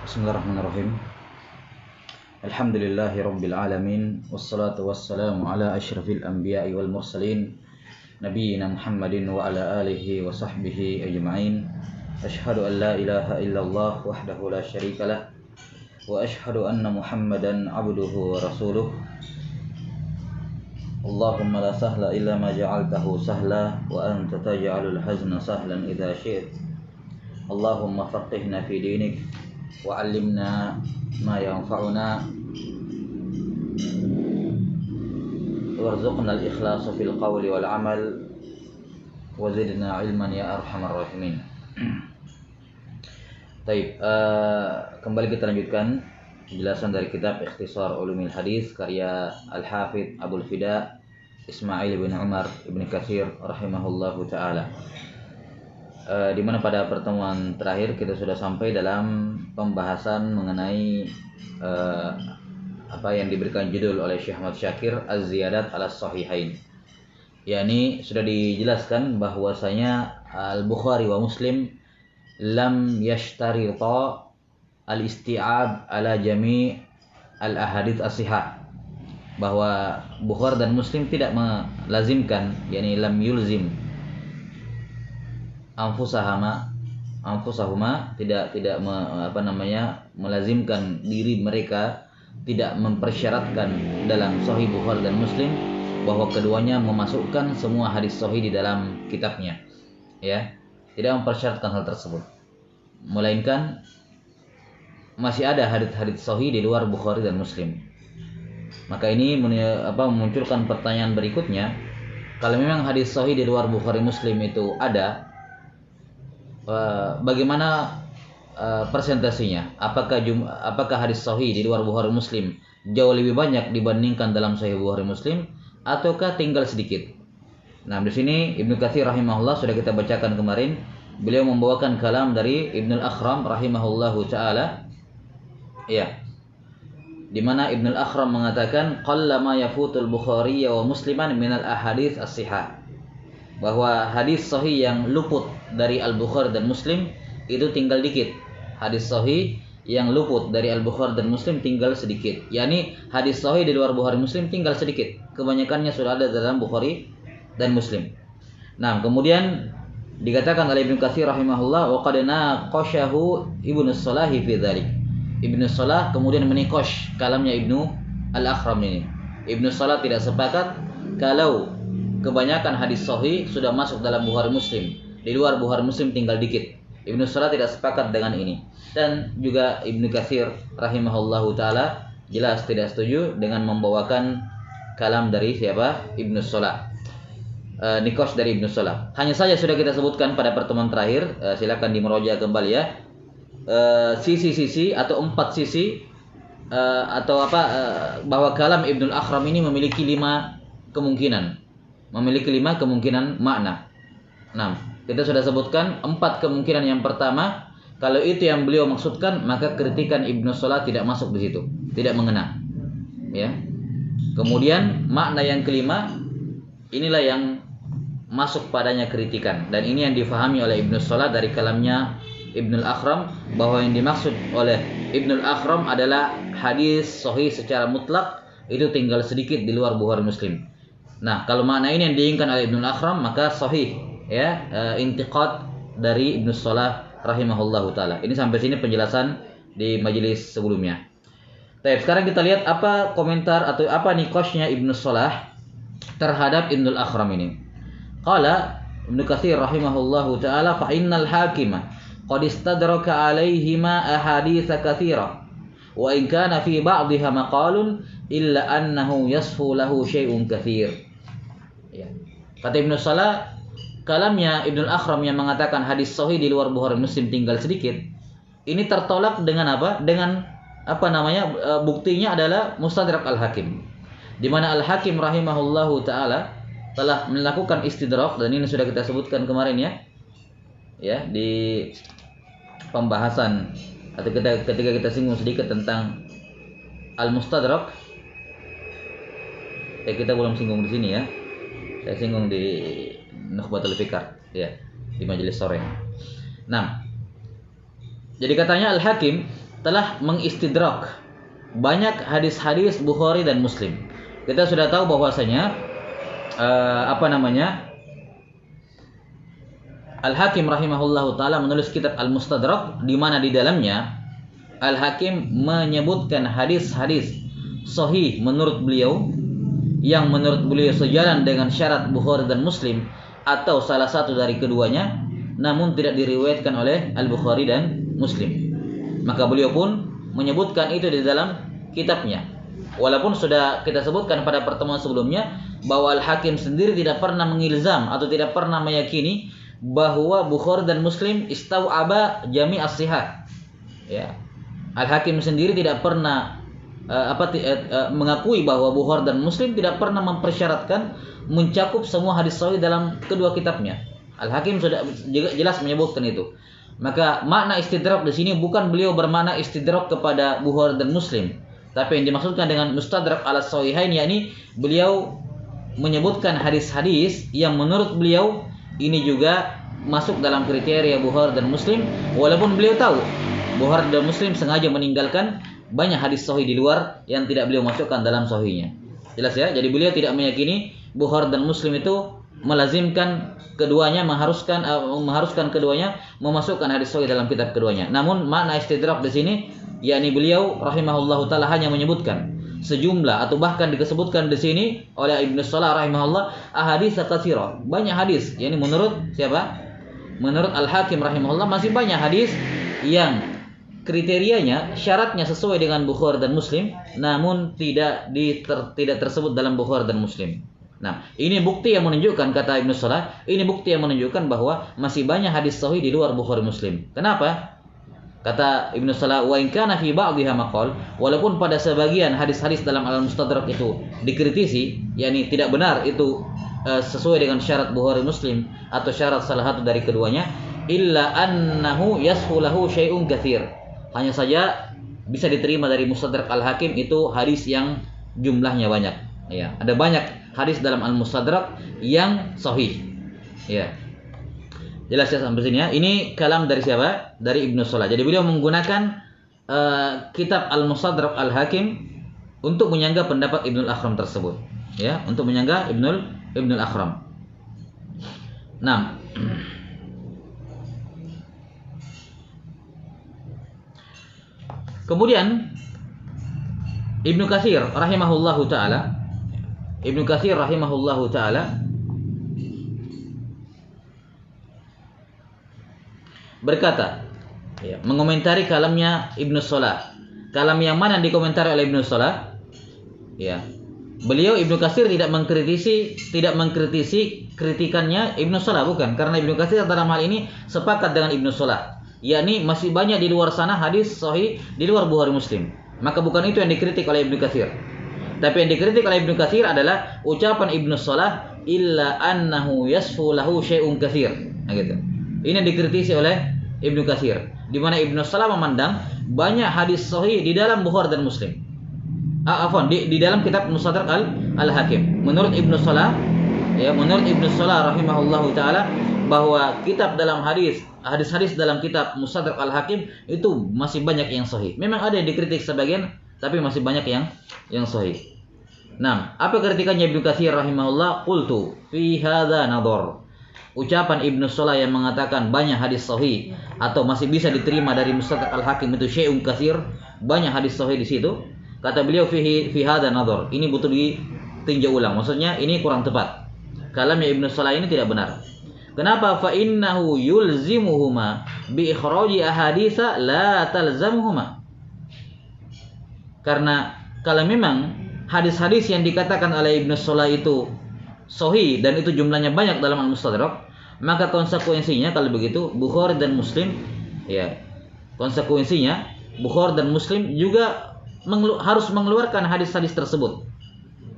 Bismillahirrahmanirrahim. Alhamdulillahi rabbil alamin, wassalatu wassalamu ala asyrafil anbiya'i wal mursalin, nabiyyina Muhammadin wa ala alihi wa sahbihi ajma'in. Asyhadu an la ilaha illallah wahdahu la syarikalah wa asyhadu anna Muhammadan abduhu wa rasuluh. Allahumma la sahla illa ma ja'altahu sahla wa anta taj'alul hazna sahlan idza syi'ta. Allahumma faqihna fi dinik wa'allimna ma yanfa'una warzuqna al-ikhlasa fil qawli wal amal wazidna ilman ya arhamar rahimin. Baik, kembali kita lanjutkan penjelasan dari kitab Ikhtisar Ulumil Hadis karya Al-Hafidz Abul Fida Ismail bin Umar bin Katsir rahimahullahu taala. Di mana pada pertemuan terakhir kita sudah sampai dalam pembahasan mengenai apa yang diberikan judul oleh Syekh Ahmad Syakir Az-Ziyadat 'ala Shahihain. yakni sudah dijelaskan bahwasanya Al-Bukhari wa Muslim lam yashtarita al-isti'ab ala jami' al-ahadits as-sihah, bahwa Bukhari dan Muslim tidak melazimkan, yakni lam yulzim anfusahuma tidak melazimkan diri mereka, tidak mempersyaratkan dalam Sahih Bukhari dan Muslim bahwa keduanya memasukkan semua hadis sahih di dalam kitabnya, ya, tidak mempersyaratkan hal tersebut, melainkan masih ada hadis-hadis sahih di luar Bukhari dan Muslim. Maka ini memunculkan pertanyaan berikutnya, kalau memang hadis sahih di luar Bukhari Muslim itu ada, bagaimana persentasenya? Apakah hadis sahih di luar Bukhari Muslim jauh lebih banyak dibandingkan dalam Sahih Bukhari Muslim, ataukah tinggal sedikit? Nah, di sini Ibnu Katsir rahimahullah sudah kita bacakan kemarin. Beliau membawakan kalam dari Ibnu Al-Akhram rahimahullahu taala, ya, di mana Ibnu Al-Akhram mengatakan qallama yafutul Bukhari wa Musliman minal ahadits as-sihah, bahwa hadis sahih yang luput dari Al-Bukhari dan Muslim itu tinggal dikit. Hadis sahih yang luput dari Al-Bukhari dan Muslim tinggal sedikit. Yani hadis sahih di luar Bukhari Muslim tinggal sedikit. Kebanyakannya sudah ada dalam Bukhari dan Muslim. Nah, kemudian dikatakan oleh Ibnu Katsir rahimahullah wa qad naqashahu Ibnu Shalah fi dzalik. Ibnu Shalah kemudian menikosh kalamnya Ibnu Al-Akhram ini. Ibnu Shalah tidak sepakat kalau kebanyakan hadis sahih sudah masuk dalam Bukhari Muslim, di luar Bukhari Muslim tinggal dikit. Ibnu Shalah tidak sepakat dengan ini. Dan juga Ibnu Katsir rahimahullahu taala jelas tidak setuju dengan membawakan kalam dari siapa? Ibnu Shalah. Nikosh dari Ibnu Shalah. Hanya saja sudah kita sebutkan pada pertemuan terakhir, silakan dimeroja kembali ya. Sisi-sisi atau 4 sisi bahwa kalam Ibnu Al-Akhram ini memiliki 5 kemungkinan makna. Nah, kita sudah sebutkan 4 kemungkinan. Yang pertama, kalau itu yang beliau maksudkan, maka kritikan Ibnu Shalah tidak masuk di situ, tidak mengena. Ya. Kemudian makna yang kelima, inilah yang masuk padanya kritikan, dan ini yang difahami oleh Ibnu Shalah dari kalamnya Ibnu Al-Akhram, bahwa yang dimaksud oleh Ibnu Al-Akhram adalah hadis sahih secara mutlak itu tinggal sedikit di luar Bukhari Muslim. Nah, kalau makna ini yang diinginkan oleh Ibnu Al-Akhram, maka sahih, ya, intiqad dari Ibnu Shalah rahimahullahu taala. Ini sampai sini penjelasan di majelis sebelumnya. Baik, sekarang kita lihat apa komentar atau apa nikoshnya Ibnu Shalah terhadap Ibnu Al-Akhram ini. Qala Ibnu Katsir rahimahullahu taala fa innal hakima qad istadraka alaihima ahadits katsira wa in kana fi ba'dihha maqalun illa annahu yasfu lahu syai'un katsir. Ya. Kata Ibnu Shalah, kalamnya Ibnu Al-Akhram yang mengatakan hadis sahih di luar Bukhari Muslim tinggal sedikit, ini tertolak dengan apa? Dengan buktinya adalah Mustadrak Al-Hakim, di mana Al-Hakim rahimahullahu taala telah melakukan istidrak, dan ini sudah kita sebutkan kemarin ya. Ya, di pembahasan atau ketika kita singgung sedikit tentang Al-Mustadrak. Kita belum singgung di sini ya. Saya singgung di Nukhbatul Fikar, ya, di majelis sore. Nah, jadi katanya Al-Hakim telah mengistidrak banyak hadis-hadis Bukhari dan Muslim. Kita sudah tahu bahwasanya Al-Hakim rahimahullahu taala menulis kitab Al-Mustadrak, di mana di dalamnya Al-Hakim menyebutkan hadis-hadis sahih menurut beliau yang menurut beliau sejalan dengan syarat Bukhari dan Muslim atau salah satu dari keduanya, namun tidak diriwayatkan oleh Al-Bukhari dan Muslim. Maka beliau pun menyebutkan itu di dalam kitabnya. Walaupun sudah kita sebutkan pada pertemuan sebelumnya bahwa Al-Hakim sendiri tidak pernah mengilzam atau tidak pernah meyakini bahwa Bukhari dan Muslim istau'aba jami' as-sihah. Ya. Al-Hakim sendiri tidak pernah mengakui bahwa Bukhari dan Muslim tidak pernah mempersyaratkan mencakup semua hadis sahih dalam kedua kitabnya. Al-Hakim sudah jelas menyebutkan itu. Maka makna istidrak di sini bukan beliau bermakna istidrak kepada Bukhari dan Muslim, tapi yang dimaksudkan dengan mustadrak ala sahihain, yakni beliau menyebutkan hadis-hadis yang menurut beliau ini juga masuk dalam kriteria Bukhari dan Muslim, walaupun beliau tahu Bukhari dan Muslim sengaja meninggalkan banyak hadis sahih di luar yang tidak beliau masukkan dalam sahihnya. Jelas ya? Jadi beliau tidak meyakini Bukhari dan Muslim itu melazimkan keduanya, mengharuskan keduanya memasukkan hadis sahih dalam kitab keduanya. Namun makna istidrak di sini yakni beliau rahimahullahu taala hanya menyebutkan sejumlah atau bahkan disebutkan di sini oleh Ibnu Salah rahimahullah ahadits katsira, banyak hadis. Yani menurut siapa? Menurut Al-Hakim rahimahullah masih banyak hadis yang kriterianya, syaratnya sesuai dengan Bukhari dan Muslim, namun tidak tersebut dalam Bukhari dan Muslim. Nah, ini bukti yang menunjukkan, kata Ibnu Salah, ini bukti yang menunjukkan bahwa masih banyak hadis sahih di luar Bukhari Muslim. Kenapa? Kata Ibnu Salah, wa in kana fi ba'dhiha maqal, walaupun pada sebagian hadis-hadis dalam Al-Mustadrak itu dikritisi, yakni tidak benar itu sesuai dengan syarat Bukhari Muslim atau syarat salah satu dari keduanya, illa annahu yashulahu syai'un katsir. Hanya saja bisa diterima dari Mustadrak Al-Hakim itu hadis yang jumlahnya banyak. Ya, ada banyak hadis dalam Al-Mustadrak yang sahih. Ya. Jelas ya sampai sini ya. Ini kalam dari siapa? Dari Ibnu Salah. Jadi beliau menggunakan kitab Al-Mustadrak Al-Hakim untuk menyanggah pendapat Ibnul Akhram tersebut. Ya, untuk menyanggah Ibnul Akhram. Nah, kemudian Ibnu Katsir rahimahullahu taala berkata, ya, mengomentari kalamnya Ibnu Salah. Kalam yang mana yang dikomentari oleh Ibnu Salah? Ya. Beliau Ibnu Katsir tidak mengkritisi kritikannya Ibnu Salah, bukan, karena Ibnu Katsir dalam hal ini sepakat dengan Ibnu Salah, yakni masih banyak di luar sana hadis sahih di luar Bukhari Muslim. Maka bukan itu yang dikritik oleh Ibnu Katsir. Tapi yang dikritik oleh Ibnu Katsir adalah ucapan Ibnu Salah, illa annahu yasfu lahu syai'un katsir. Nah gitu. Ini yang dikritisi oleh Ibnu Katsir, di mana Ibnu Salah memandang banyak hadis sahih di dalam Bukhari dan Muslim. Di dalam kitab Mustadrak Al-Hakim. Menurut Ibnu Salah, ya, menurut Ibnu Salah rahimahullahu taala, bahwa kitab dalam hadis-hadis dalam kitab Mustadrak Al-Hakim itu masih banyak yang sahih. Memang ada yang dikritik sebagian, tapi masih banyak yang sahih. Nah, apa kritikannya Ibnu Katsir rahimahullah? Qultu fi hadza nadhar. Ucapan Ibnu Salah yang mengatakan banyak hadis sahih atau masih bisa diterima dari Mustadrak Al-Hakim itu syai'un katsir, banyak hadis sahih di situ. Kata beliau fi hadza nadhar. Ini butuh ditinjau ulang. Maksudnya ini kurang tepat. Kalamnya Ibnu Salah ini tidak benar. Kenapa? Fa innahu yulzimuhuma bi ikhraji ahaditsa la talzamuhuma. Karena kalau memang hadis-hadis yang dikatakan oleh Ibnu Salah itu sahih dan itu jumlahnya banyak dalam Al-Mustadrak, maka konsekuensinya kalau begitu Bukhari dan Muslim, ya, konsekuensinya Bukhari dan Muslim juga harus mengeluarkan hadis-hadis tersebut.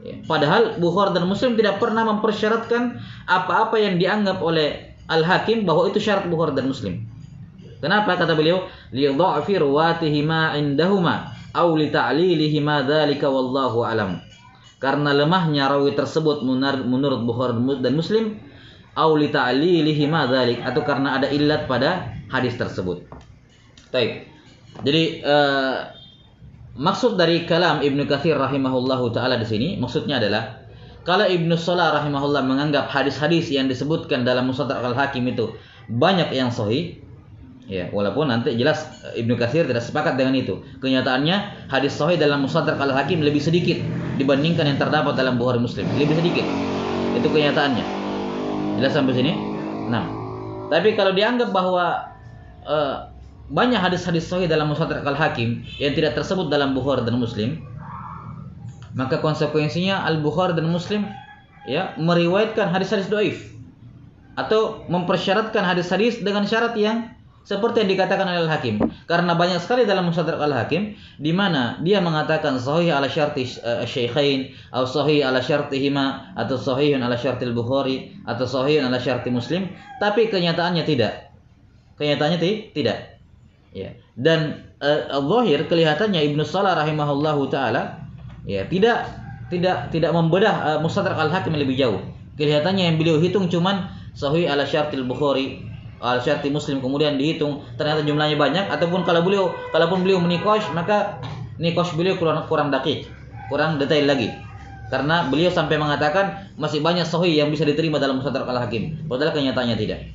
Ya, padahal Bukhari dan Muslim tidak pernah mempersyaratkan apa-apa yang dianggap oleh Al-Hakim bahwa itu syarat Bukhari dan Muslim. Kenapa? Kata beliau, li dha'fi ruwatihima indahuma aw li ta'lilihima dzalika wallahu alam. Karena lemahnya rawi tersebut menurut Bukhari dan Muslim, aw li ta'lilihima dzalik, atau karena ada illat pada hadis tersebut. Baik. Jadi maksud dari kalam Ibnu Katsir rahimahullahu taala di sini maksudnya adalah kalau Ibnu Salah rahimahullah menganggap hadis-hadis yang disebutkan dalam Mustadrak Al-Hakim itu banyak yang sahih, ya, walaupun nanti jelas Ibnu Katsir tidak sepakat dengan itu. Kenyataannya hadis sahih dalam Mustadrak Al-Hakim lebih sedikit dibandingkan yang terdapat dalam Bukhari Muslim, lebih sedikit. Itu kenyataannya. Jelas sampai sini? Nah, tapi kalau dianggap bahwa banyak hadis-hadis sahih dalam Mustadrak Al-Hakim yang tidak tersebut dalam Bukhari dan Muslim, maka konsekuensinya Al-Bukhari dan Muslim ya meriwayatkan hadis-hadis dhaif atau mempersyaratkan hadis-hadis dengan syarat yang seperti yang dikatakan oleh Al-Hakim. Karena banyak sekali dalam Mustadrak Al-Hakim di mana dia mengatakan sahih ala syarti syaikhain atau sahih ala syartihima atau sahihun ala syartil Bukhari atau sahihun ala syarti Muslim, tapi kenyataannya tidak. Kenyataannya tidak. Ya. Dan al-zahir kelihatannya Ibnu Salah rahimahullahu taala ya tidak membedah Mustadrak Al-Hakim lebih jauh. Kelihatannya yang beliau hitung cuman sahih ala syartil Bukhari, ala syarti Muslim, kemudian dihitung ternyata jumlahnya banyak, ataupun kalaupun beliau menikosh, maka nikosh beliau kurang dakik, kurang detail lagi. Karena beliau sampai mengatakan masih banyak sahih yang bisa diterima dalam Mustadrak Al-Hakim, padahal kenyataannya tidak.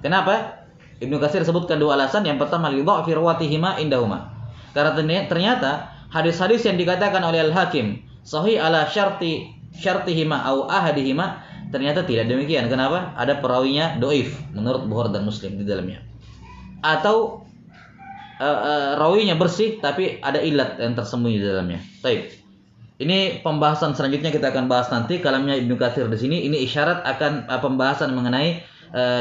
Kenapa? Ibnu Katsir sebutkan dua alasan. Yang pertama, li dha'fi rawatihima indahuma. Karena ternyata hadis-hadis yang dikatakan oleh Al-Hakim sahih ala syartihima au ahadihima ternyata tidak demikian. Kenapa? Ada perawinya dhaif menurut Bukhari dan Muslim di dalamnya. Atau rawinya bersih tapi ada ilat yang tersembunyi di dalamnya. Baik. Ini pembahasan selanjutnya kita akan bahas nanti kalamnya Ibnu Katsir di sini. Ini isyarat akan pembahasan mengenai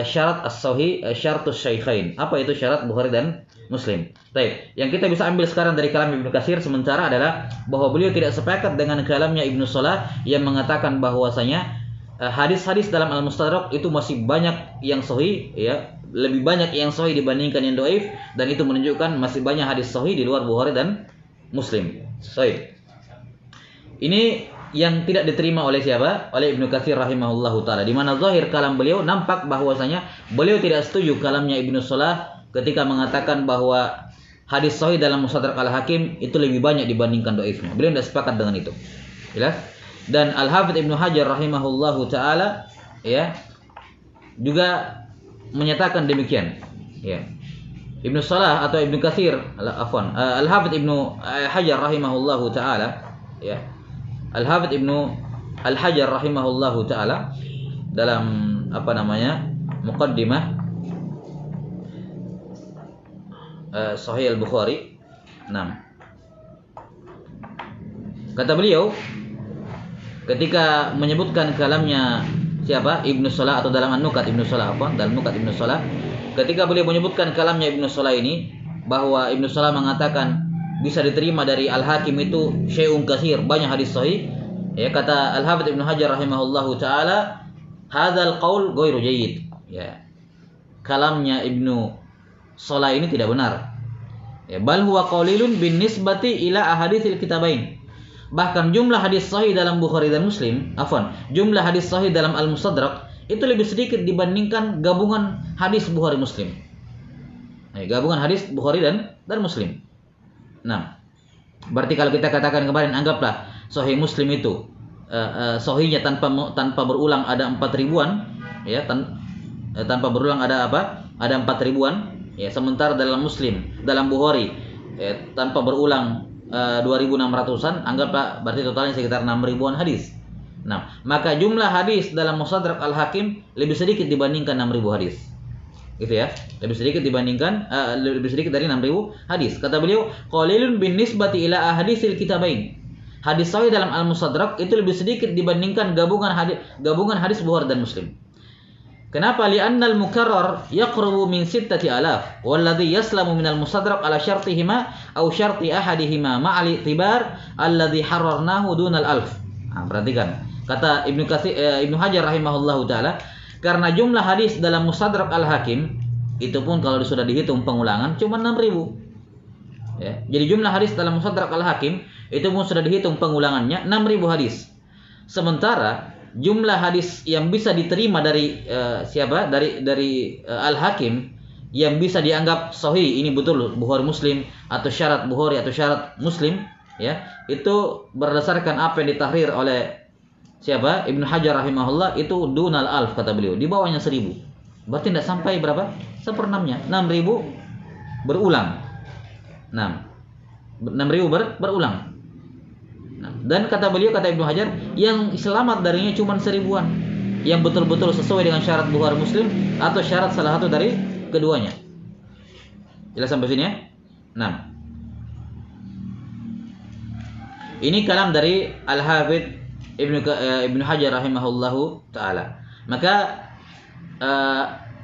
syarat as-sahih, syaratus syaikhain. Apa itu syarat Bukhari dan Muslim? Baik, yang kita bisa ambil sekarang dari kalam Ibnu Katsir sementara adalah bahwa beliau tidak sepakat dengan kalamnya Ibnu Salah yang mengatakan bahwasanya hadis-hadis dalam Al-Mustadrak itu masih banyak yang sahih, ya, lebih banyak yang sahih dibandingkan yang dhaif, dan itu menunjukkan masih banyak hadis sahih di luar Bukhari dan Muslim. Baik. Ini yang tidak diterima oleh siapa? Oleh Ibnu Katsir rahimahullahu taala. Di mana zahir kalam beliau nampak bahwasanya beliau tidak setuju kalamnya Ibnu Salah ketika mengatakan bahwa hadis sahih dalam Mustadrak Al-Hakim itu lebih banyak dibandingkan dhaifnya. Beliau tidak sepakat dengan itu. Jelas? Dan Al-Hafidz Ibnu Hajar rahimahullahu taala ya juga menyatakan demikian. Ya. Ibnu Salah atau Ibnu Katsir, Al-Hafidz Ibnu Hajar rahimahullahu taala ya. Al-Hafidz Ibnu Al-Hajar rahimahullahu taala dalam muqaddimah Sahih Al-Bukhari. 6. Kata beliau ketika menyebutkan kalamnya siapa? Ibnu Salah atau dalam An-Nukat Ibnu Salah dalam Nukat Ibnu Salah, ketika beliau menyebutkan kalamnya Ibnu Salah ini bahwa Ibnu Salah mengatakan bisa diterima dari Al-Hakim itu syai'un katsir, banyak hadis sahih. Ya, kata Al-Hafidz Ibnu Hajar rahimahullahu taala, hadzal qaul ghairu jayyid. Ya. Kalamnya Ibnu Salah ini tidak benar. Ya, bal huwa qalilun bin nisbati ila ahaditsil kitabain. Bahkan jumlah hadis sahih dalam Bukhari dan Muslim, jumlah hadis sahih dalam Al-Mustadrak itu lebih sedikit dibandingkan gabungan hadis Bukhari Muslim. Gabungan hadis Bukhari dan Muslim. Nah, berarti kalau kita katakan kemarin, anggaplah Sahih Muslim itu sahihnya tanpa berulang ada 4.000-an, ya, tanpa berulang ada apa? Ada 4.000-an, ya. Sementara dalam Muslim, dalam Bukhari, ya, tanpa berulang 2.600-an, anggaplah berarti totalnya sekitar 6.000-an hadis. Nah, maka jumlah hadis dalam Mustadrak Al-Hakim lebih sedikit dibandingkan 6.000 hadis. Gitu ya, lebih sedikit dari 6.000 hadis. Kata beliau, qalilun bin nisbati ila ahadisil kitabain. Hadis sahih dalam Al-Mustadrak itu lebih sedikit dibandingkan gabungan hadis Bukhari dan Muslim. Kenapa? Li'anna al-mukarrar yaqrubu min 6,000 walladhi yaslamu min al-Mustadrak ala syartihima aw syarti ahadihima ma'al i'tibar alladhi harrarnahu dunal alf. Perhatikan. Kata Ibnu Hajar rahimahullahu taala, karena jumlah hadis dalam Mustadrak Al-Hakim itu pun kalau sudah dihitung pengulangan cuma 6.000. Ya, jadi jumlah hadis dalam Mustadrak Al-Hakim itu pun sudah dihitung pengulangannya 6.000 hadis. Sementara jumlah hadis yang bisa diterima dari Al-Hakim yang bisa dianggap sahih, ini betul Bukhari Muslim atau syarat Bukhari atau syarat Muslim, ya, itu berdasarkan apa yang ditahrir oleh siapa? Ibnu Hajar rahimahullah, itu dunal alf kata beliau, di bawahnya 1000. Berarti tidak sampai berapa? 1/6-nya. 6000 berulang. 6.000 berulang. Dan kata beliau, kata Ibnu Hajar, yang selamat darinya cuma 1000-an, yang betul-betul sesuai dengan syarat Bukhari Muslim atau syarat salah satu dari keduanya. Jelas sampai sini ya? Ini kalam dari Al-Hafidz Ibnu Hajar rahimahullahu taala. Maka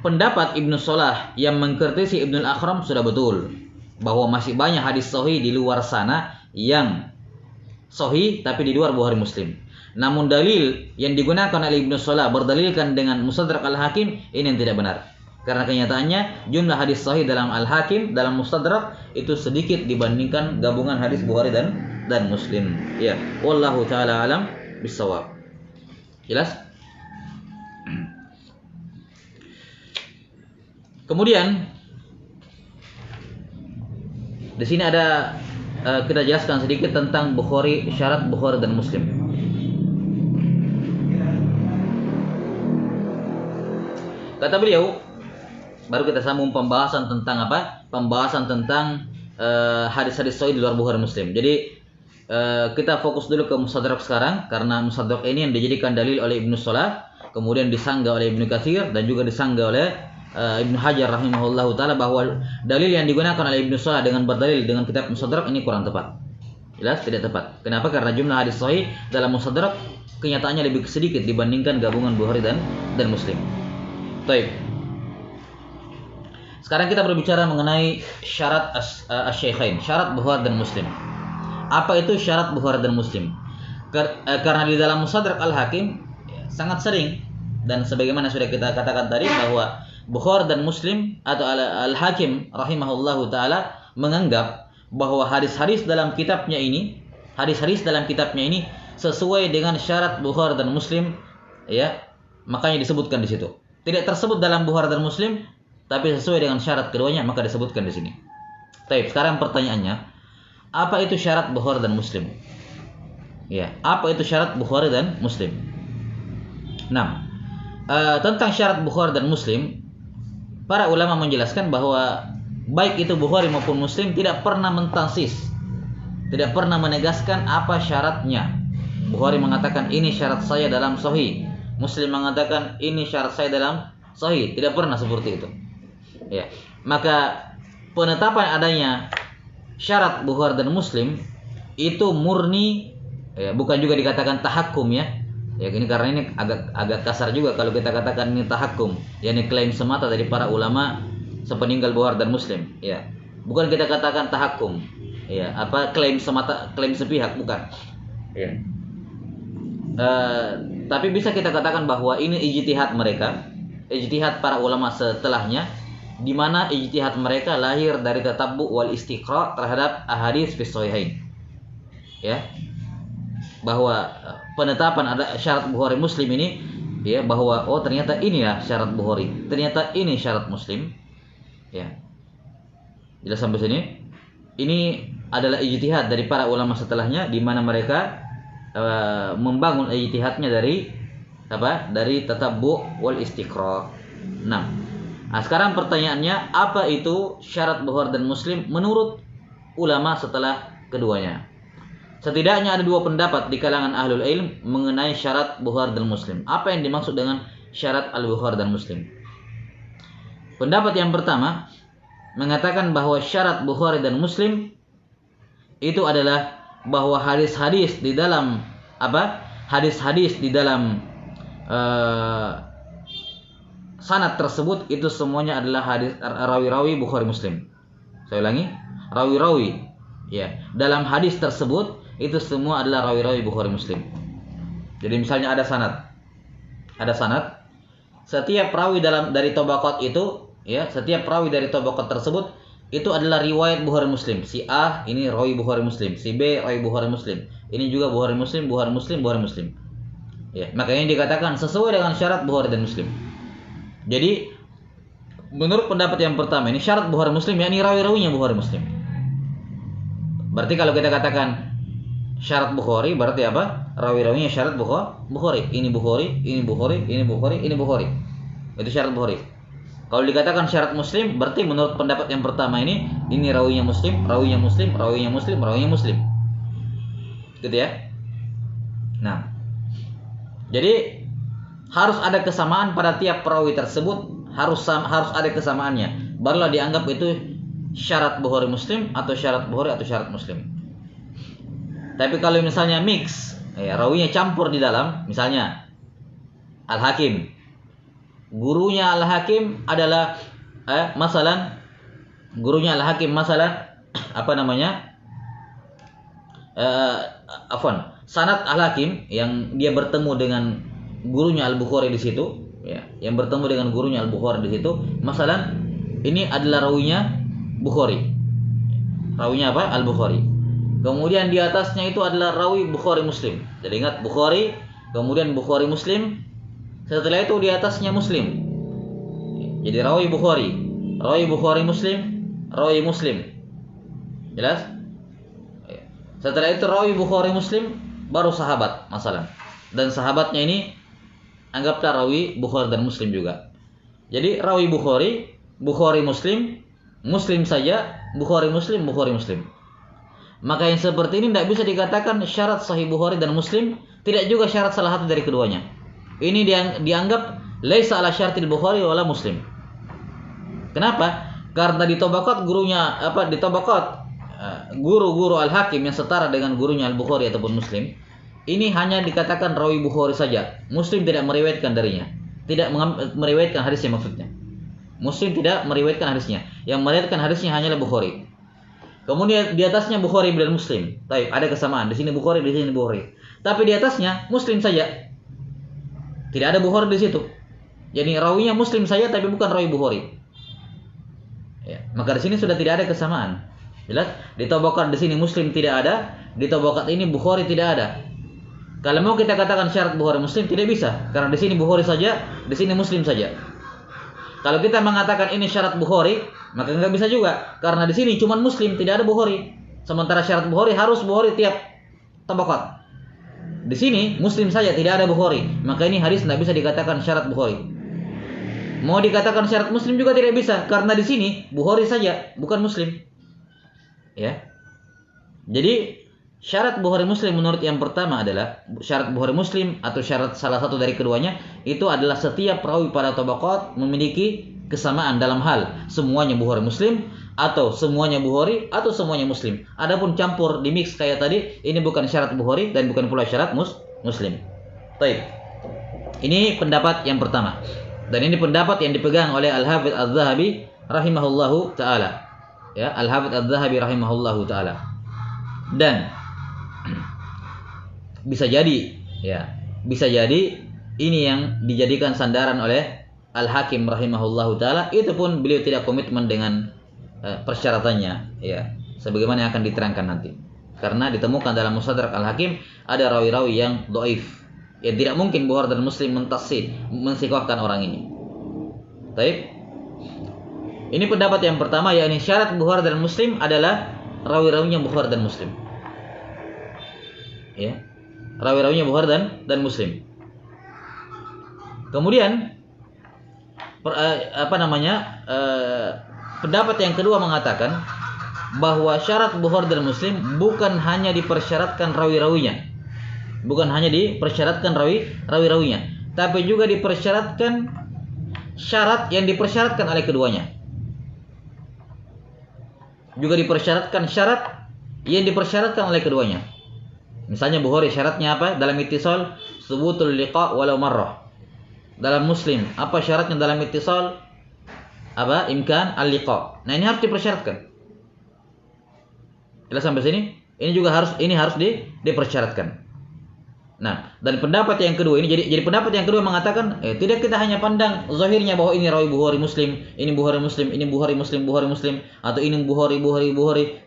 pendapat Ibnu Salah yang mengkritisi Ibnu Al-Akhram sudah betul, bahwa masih banyak hadis sahih di luar sana yang sahih tapi di luar Bukhari Muslim. Namun dalil yang digunakan oleh Ibnu Salah berdalilkan dengan Mustadrak Al-Hakim, ini yang tidak benar. Karena kenyataannya jumlah hadis sahih dalam Al-Hakim, dalam Mustadrak itu sedikit dibandingkan gabungan hadis Bukhari dan Muslim. Ya, wallahu taala alam bisawab. Jelas? Kemudian di sini ada kita jelaskan sedikit tentang Bukhari, syarat Bukhari dan Muslim. Kata beliau, baru kita sambung pembahasan tentang apa? Pembahasan tentang hadis-hadis sahih di luar Bukhari Muslim. Jadi kita fokus dulu ke Mustadrak sekarang, karena Mustadrak ini yang dijadikan dalil oleh Ibnu Salah, kemudian disanggah oleh Ibnu Katsir dan juga disanggah oleh Ibnu Hajar rahimahullahu taala, bahwa dalil yang digunakan oleh Ibnu Salah dengan berdalil dengan kitab Mustadrak ini kurang tepat. Jelas tidak tepat. Kenapa? Karena jumlah hadis sahih dalam Mustadrak kenyataannya lebih sedikit dibandingkan gabungan Bukhari dan Muslim. Baik. Sekarang kita berbicara mengenai syarat asy-syaikhain, syarat Bukhari dan Muslim. Apa itu syarat Bukhari dan Muslim? Karena di dalam Mustadrak Al-Hakim sangat sering, dan sebagaimana sudah kita katakan tadi, bahwa Bukhari dan Muslim atau Al-Hakim rahimahullahu taala menganggap bahwa hadis-hadis dalam kitabnya ini sesuai dengan syarat Bukhari dan Muslim, ya, makanya disebutkan di situ. Tidak tersebut dalam Bukhari dan Muslim, tapi sesuai dengan syarat keduanya, maka disebutkan di sini. Baik, sekarang pertanyaannya, apa itu syarat Bukhari dan Muslim? Ya, apa itu syarat Bukhari dan Muslim? Tentang syarat Bukhari dan Muslim, para ulama menjelaskan bahwa baik itu Bukhari maupun Muslim tidak pernah mentansis, tidak pernah menegaskan apa syaratnya. Bukhari mengatakan ini syarat saya dalam sahih, Muslim mengatakan ini syarat saya dalam sahih, tidak pernah seperti itu. Ya, maka penetapan adanya syarat Bukhari dan Muslim itu murni, ya, bukan juga dikatakan tahakkum, ya. Ya, ini karena ini agak kasar juga kalau kita katakan ini tahakkum, yakni klaim semata dari para ulama sepeninggal Bukhari dan Muslim, ya. Bukan kita katakan tahakkum, ya, apa klaim semata, klaim sepihak, bukan. Ya. Tapi bisa kita katakan bahwa ini ijtihad mereka, ijtihad para ulama setelahnya, di mana ijtihad mereka lahir dari tatabbu wal istiqra terhadap ahadits fi shahihain. Ya. Bahwa penetapan ada syarat Bukhari Muslim ini, ya, bahwa oh ternyata inilah syarat Bukhari, ternyata ini syarat Muslim, ya. Jelas sampai sini? Ini adalah ijtihad dari para ulama setelahnya, di mana mereka membangun ijtihadnya dari apa? Dari tatabbu wal istiqra. Nah, sekarang pertanyaannya, apa itu syarat Bukhari dan Muslim menurut ulama setelah keduanya? Setidaknya ada dua pendapat di kalangan ahlul ilm mengenai syarat Bukhari dan Muslim. Apa yang dimaksud dengan syarat al-Bukhari dan Muslim? Pendapat yang pertama mengatakan bahwa syarat Bukhari dan Muslim itu adalah bahwa hadis-hadis di dalam apa? Hadis-hadis di dalam sanad tersebut itu semuanya adalah hadis rawi-rawi Bukhari Muslim. Saya ulangi, rawi-rawi, ya, dalam hadis tersebut itu semua adalah rawi-rawi Bukhari Muslim. Jadi misalnya ada sanad, setiap rawi dari tabaqat itu, ya, setiap rawi dari tabaqat tersebut itu adalah riwayat Bukhari Muslim. Si A ini rawi Bukhari Muslim, si B rawi Bukhari Muslim, ini juga Bukhari Muslim, Bukhari Muslim, Bukhari Muslim. Ya, makanya dikatakan sesuai dengan syarat Bukhari dan Muslim. Jadi menurut pendapat yang pertama ini syarat Bukhari Muslim, yakni rawi-rawinya Bukhari Muslim. Berarti kalau kita katakan syarat Bukhari berarti apa? Rawi-rawinya syarat Bukhari. Ini Bukhari, ini Bukhari, ini Bukhari, ini Bukhari. Itu syarat Bukhari. Kalau dikatakan syarat Muslim, berarti menurut pendapat yang pertama ini rawinya Muslim, rawinya Muslim, rawinya Muslim, rawinya Muslim. Gitu ya. Nah, jadi harus ada kesamaan pada tiap perawi tersebut, harus ada kesamaannya. Barulah dianggap itu syarat Bukhari Muslim atau syarat Bukhari atau syarat Muslim. Tapi kalau misalnya mix, ya, rawinya campur di dalam, misalnya Al-Hakim, gurunya Al-Hakim adalah gurunya Al-Hakim apa namanya? Sanad Al-Hakim yang dia bertemu dengan gurunya Al-Bukhari di situ, ya, yang bertemu dengan gurunya Al-Bukhari di situ, masalan ini adalah rawinya Bukhari. Rawinya apa? Al-Bukhari. Kemudian di atasnya itu adalah rawi Bukhari Muslim. Jadi ingat Bukhari, kemudian Bukhari Muslim, setelah itu di atasnya Muslim. Jadi rawi Bukhari Muslim, rawi Muslim. Jelas? Setelah itu rawi Bukhari Muslim, baru sahabat masalah. Dan sahabatnya ini anggaplah rawi Bukhari dan Muslim juga. Jadi rawi Bukhari Muslim, Muslim saja, Bukhari Muslim, Bukhari Muslim. Maka yang seperti ini tidak bisa dikatakan syarat Sahih Bukhari dan Muslim, tidak juga syarat salah satu dari keduanya. Ini dianggap laisa ala syartil Bukhari wala Muslim. Kenapa? Karena di tabaqat guru-guru Al-Hakim yang setara dengan gurunya Al-Bukhari ataupun Muslim, ini hanya dikatakan rawi Bukhari saja. Muslim tidak meriwayatkan darinya. Tidak meriwayatkan hadisnya maksudnya. Muslim tidak meriwayatkan hadisnya. Yang meriwayatkan hadisnya hanyalah Bukhari. Kemudian di atasnya Bukhari dan Muslim. Baik, ada kesamaan. Di sini Bukhari, di sini Bukhari. Tapi di atasnya Muslim saja. Tidak ada Bukhari di situ. Jadi rawinya Muslim saja tapi bukan rawi Bukhari. Ya, maka di sini sudah tidak ada kesamaan. Jelas? Di tabaqat di sini Muslim tidak ada, di tabaqat ini Bukhari tidak ada. Kalau mau kita katakan syarat Bukhari Muslim tidak bisa, karena di sini Bukhari saja, di sini Muslim saja. Kalau kita mengatakan ini syarat Bukhari, maka enggak bisa juga, karena di sini cuma Muslim, tidak ada Bukhari. Sementara syarat Bukhari harus Bukhari tiap tabaqat. Di sini Muslim saja, tidak ada Bukhari, maka ini hadis tidak bisa dikatakan syarat Bukhari. Mau dikatakan syarat Muslim juga tidak bisa, karena di sini Bukhari saja, bukan Muslim. Ya. Jadi syarat Bukhari Muslim menurut yang pertama adalah syarat Bukhari Muslim atau syarat salah satu dari keduanya itu adalah setiap perawi pada tabaqat memiliki kesamaan dalam hal semuanya Bukhari Muslim atau semuanya Bukhari atau semuanya Muslim. Adapun campur di mix kayak tadi, ini bukan syarat Bukhari dan bukan pula syarat Muslim. Baik. Ini pendapat yang pertama. Dan ini pendapat yang dipegang oleh Al-Hafidz Az-Zahabi rahimahullahu taala. Ya, Al-Hafidz Az-Zahabi rahimahullahu taala. Dan bisa jadi ini yang dijadikan sandaran oleh Al-Hakim rahimahullahu taala, itu pun beliau tidak komitmen dengan persyaratannya, ya, sebagaimana yang akan diterangkan nanti. Karena ditemukan dalam Mustadrak Al-Hakim ada rawi-rawi yang dhaif. Ya, tidak mungkin Bukhari dan Muslim mensikohkan orang ini. Baik. Ini pendapat yang pertama, yakni syarat Bukhari dan Muslim adalah rawi-rawinya Bukhari dan Muslim. Ya. Rawi-rawinya Bukhari dan Muslim. Kemudian pendapat yang kedua mengatakan bahwa syarat Bukhari dan Muslim bukan hanya dipersyaratkan rawi-rawinya. Bukan hanya dipersyaratkan rawi-rawinya, tapi juga dipersyaratkan syarat yang dipersyaratkan oleh keduanya. Juga dipersyaratkan syarat yang dipersyaratkan oleh keduanya. Misalnya Bukhari syaratnya apa? Dalam ittisal subutul liqa walau marrah. Dalam Muslim apa syaratnya dalam ittisal? Apa? Imkan al-liqa. Nah, ini harus dipersyaratkan. Jelas sampai sini? Ini juga harus dipersyaratkan. Nah, dan pendapat yang kedua ini jadi pendapat yang kedua mengatakan tidak kita hanya pandang zahirnya bahwa ini rawi Bukhari Muslim, ini Bukhari Muslim, ini Bukhari Muslim, Bukhari Muslim, atau ini Bukhari,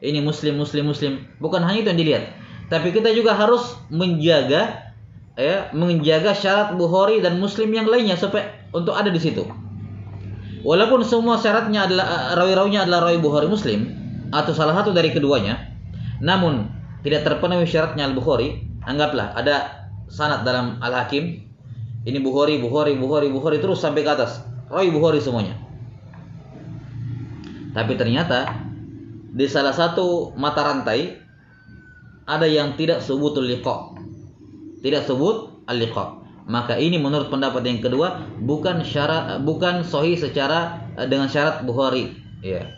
ini Muslim. Bukan hanya itu yang dilihat. Tapi kita juga harus menjaga syarat Bukhari dan Muslim yang lainnya supaya untuk ada di situ. Walaupun semua syaratnya adalah rawi-rawinya adalah rawi Bukhari Muslim atau salah satu dari keduanya, namun tidak terpenuhi syaratnya Al-Bukhari, anggaplah ada sanad dalam Al-Hakim, ini Bukhari terus sampai ke atas, rawi Bukhari semuanya. Tapi ternyata di salah satu mata rantai ada yang tidak subutul liqa. Tidak subut al-liqa. Maka ini menurut pendapat yang kedua bukan sahih secara dengan syarat Bukhari. Ya.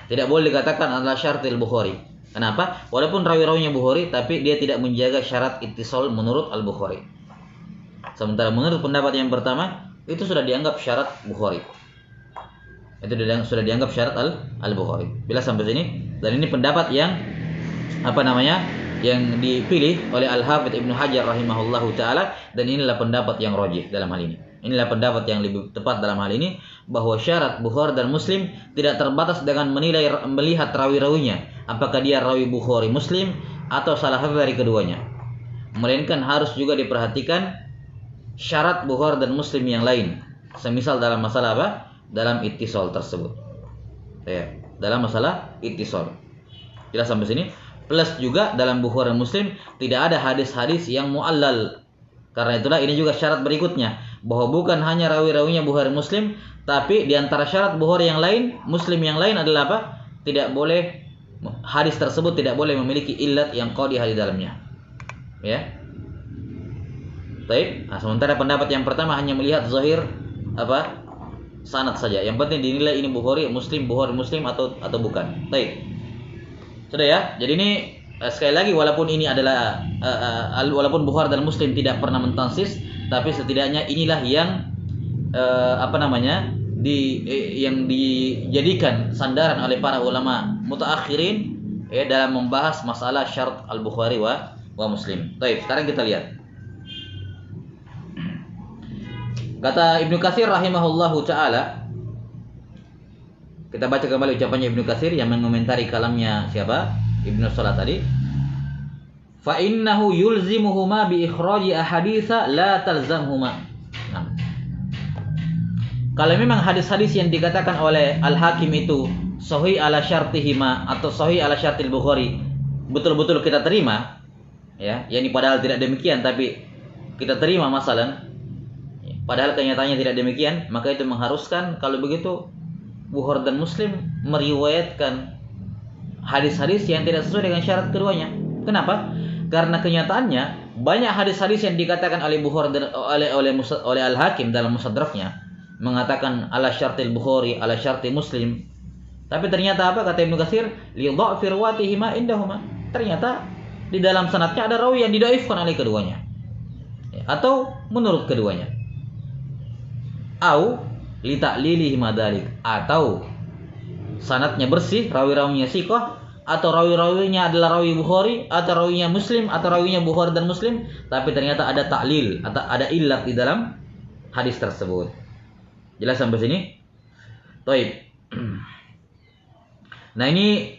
Tidak boleh dikatakan adalah syaratil Bukhari. Kenapa? Walaupun rawi-rawinya Bukhari tapi dia tidak menjaga syarat ittisal menurut Al-Bukhari. Sementara menurut pendapat yang pertama itu sudah dianggap syarat Bukhari. Itu sudah dianggap syarat Al-Bukhari. Bila sampai sini, dan ini pendapat yang yang dipilih oleh Al-Hafidz Ibnu Hajar rahimahullahu taala, dan inilah pendapat yang rajih dalam hal ini. Inilah pendapat yang lebih tepat dalam hal ini, bahwa syarat Bukhari dan Muslim tidak terbatas dengan melihat rawi-rawinya, apakah dia rawi Bukhari Muslim atau salah satu dari keduanya. Melainkan harus juga diperhatikan syarat Bukhari dan Muslim yang lain. Semisal dalam masalah apa? Dalam ittisal tersebut. Ya, dalam masalah ittisal. Jelas sampai sini? Plus juga dalam Bukhari dan Muslim tidak ada hadis-hadis yang mu'allal. Karena itulah ini juga syarat berikutnya, bahwa bukan hanya rawi-rawinya Bukhari Muslim, tapi di antara syarat Bukhari yang lain, Muslim yang lain adalah apa? Tidak boleh hadis tersebut tidak boleh memiliki illat yang qadhih di dalamnya. Ya. Baik. Nah, sementara pendapat yang pertama hanya melihat zahir sanad saja. Yang penting dinilai ini Bukhari Muslim atau bukan. Baik. Sudah ya. Jadi ini sekali lagi walaupun ini adalah walaupun Bukhari dan Muslim tidak pernah mentansis, tapi setidaknya inilah yang yang dijadikan sandaran oleh para ulama mutaakhirin dalam membahas masalah syarat Al-Bukhari wa Muslim. Baik, sekarang kita lihat. Kata Ibnu Katsir rahimahullahu taala, kita baca kembali ucapannya Ibnu Katsir yang mengomentari kalamnya siapa? Ibnu Salah tadi. Fa innahu yulzimuhuma bi ikhraji ahaditsa la talzamhuma. Nah. Kalau memang hadis-hadis yang dikatakan oleh Al-Hakim itu sahih ala syartihima atau sahih ala syartil Bukhari betul-betul kita terima, ya, yakni padahal tidak demikian tapi kita terima masalan, padahal kenyataannya tidak demikian, maka itu mengharuskan kalau begitu Bukhari dan Muslim meriwayatkan hadis-hadis yang tidak sesuai dengan syarat keduanya. Kenapa? Karena kenyataannya banyak hadis-hadis yang dikatakan oleh Bukhari dan oleh Al-Hakim dalam Mustadraknya mengatakan ala syartil Bukhari, ala syarti Muslim. Tapi ternyata apa kata Ibnu Katsir? Li dha'fi riwayatihima indahuma. Ternyata di dalam sanadnya ada rawi yang didhaifkan oleh keduanya. Atau menurut keduanya. Au li ta'lilihi madalik, atau sanadnya bersih, rawi-rawinya siqah, atau rawi-rawinya adalah rawi Bukhari atau rawinya Muslim atau rawinya Bukhari dan Muslim, tapi ternyata ada ta'lil atau ada illat di dalam hadis tersebut. Jelas sampai sini? Baik. Nah, ini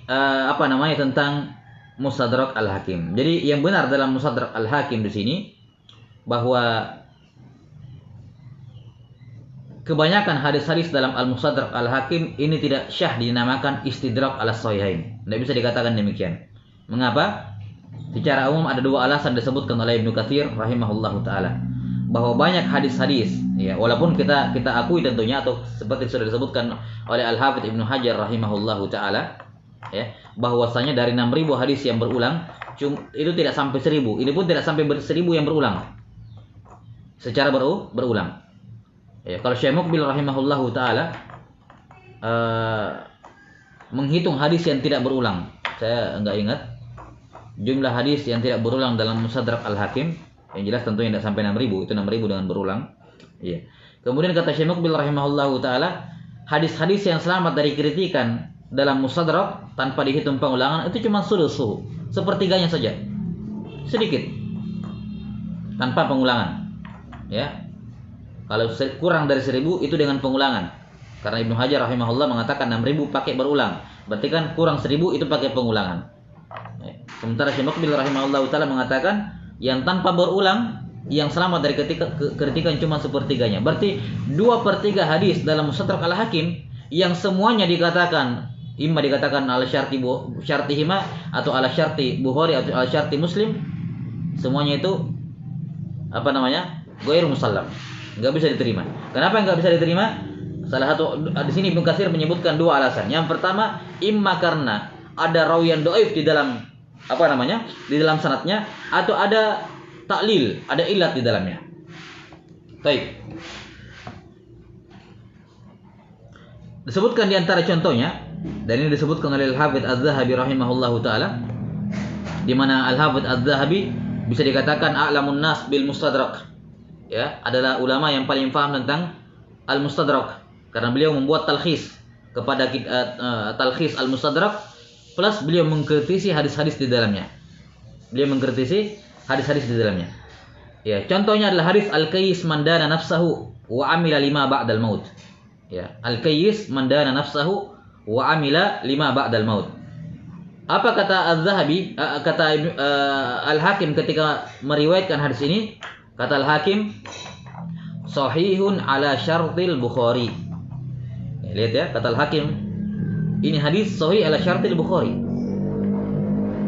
tentang Mustadrak Al-Hakim. Jadi yang benar dalam Mustadrak Al-Hakim di sini bahwa kebanyakan hadis-hadis dalam Al-Mustadrak Al-Hakim ini tidak syah dinamakan istidrak ala sahihain. Tidak bisa dikatakan demikian. Mengapa? Secara umum ada dua alasan disebutkan oleh Ibnu Katsir rahimahullahu taala. Bahwa banyak hadis-hadis, ya, walaupun kita akui tentunya atau seperti sudah disebutkan oleh Al-Hafidz Ibnu Hajar rahimahullahu taala, ya, bahwasanya dari 6.000 hadis yang berulang, itu tidak sampai 1.000. Ini pun tidak sampai 1.000 yang berulang. Secara berulang. Ya, kalau Syekh Muqbil rahimahullahu taala menghitung hadis yang tidak berulang, saya enggak ingat jumlah hadis yang tidak berulang dalam Mustadrak Al-Hakim. Yang jelas tentunya tidak sampai 6.000, itu 6.000 dengan berulang. Iya. Kemudian kata Syekh Muqbil rahimahullahu taala, hadis-hadis yang selamat dari kritikan dalam Mustadrak tanpa dihitung pengulangan itu cuma sulusu, sepertiganya saja. Sedikit. Tanpa pengulangan. Ya. Kalau kurang dari 1.000 itu dengan pengulangan. Karena Ibnu Hajar rahimahullah mengatakan 6.000 pakai berulang. Berarti kan kurang 1.000 itu pakai pengulangan. Sementara Syekh Muqbil rahimahullah taala mengatakan yang tanpa berulang yang selamat dari kritikan cuma sepertiganya. Berarti 2/3 hadis dalam Mustadrak Al-Hakim yang semuanya dikatakan dikatakan ala syartihima atau ala syarti Bukhari atau ala syarti Muslim, semuanya itu ghair musallam, nggak bisa diterima. Kenapa nggak bisa diterima? Salah satu di sini Ibnu Katsir menyebutkan 2 alasan. Yang pertama, imma karena ada rawi yang dhaif di dalam di dalam sanadnya, atau ada taklil, ada ilat di dalamnya. Baik. Disebutkan di antara contohnya, dan ini disebutkan oleh Al-Hafidz Az-Zahabi rahimahullahu taala, di mana Al-Hafidz Az-Zahabi bisa dikatakan a'lamun nas bil mustadrak. Ya, adalah ulama yang paling paham tentang al-mustadrak karena beliau membuat talkhis kepada talkhis al-mustadrak, plus beliau mengkritisi hadis-hadis di dalamnya. Ya, contohnya adalah hadis al-kayyis man dana nafsahu wa amila lima ba'dal maut. Ya, al-kayyis man dana nafsahu wa amila lima ba'dal maut. Apa kata Az-Zahabi, Al-Hakim ketika meriwayatkan hadis ini? Kata Al-Hakim, sahihun ala syartil Bukhari. Ya, lihat ya, kata Al-Hakim, ini hadis sahih ala syartil Bukhari.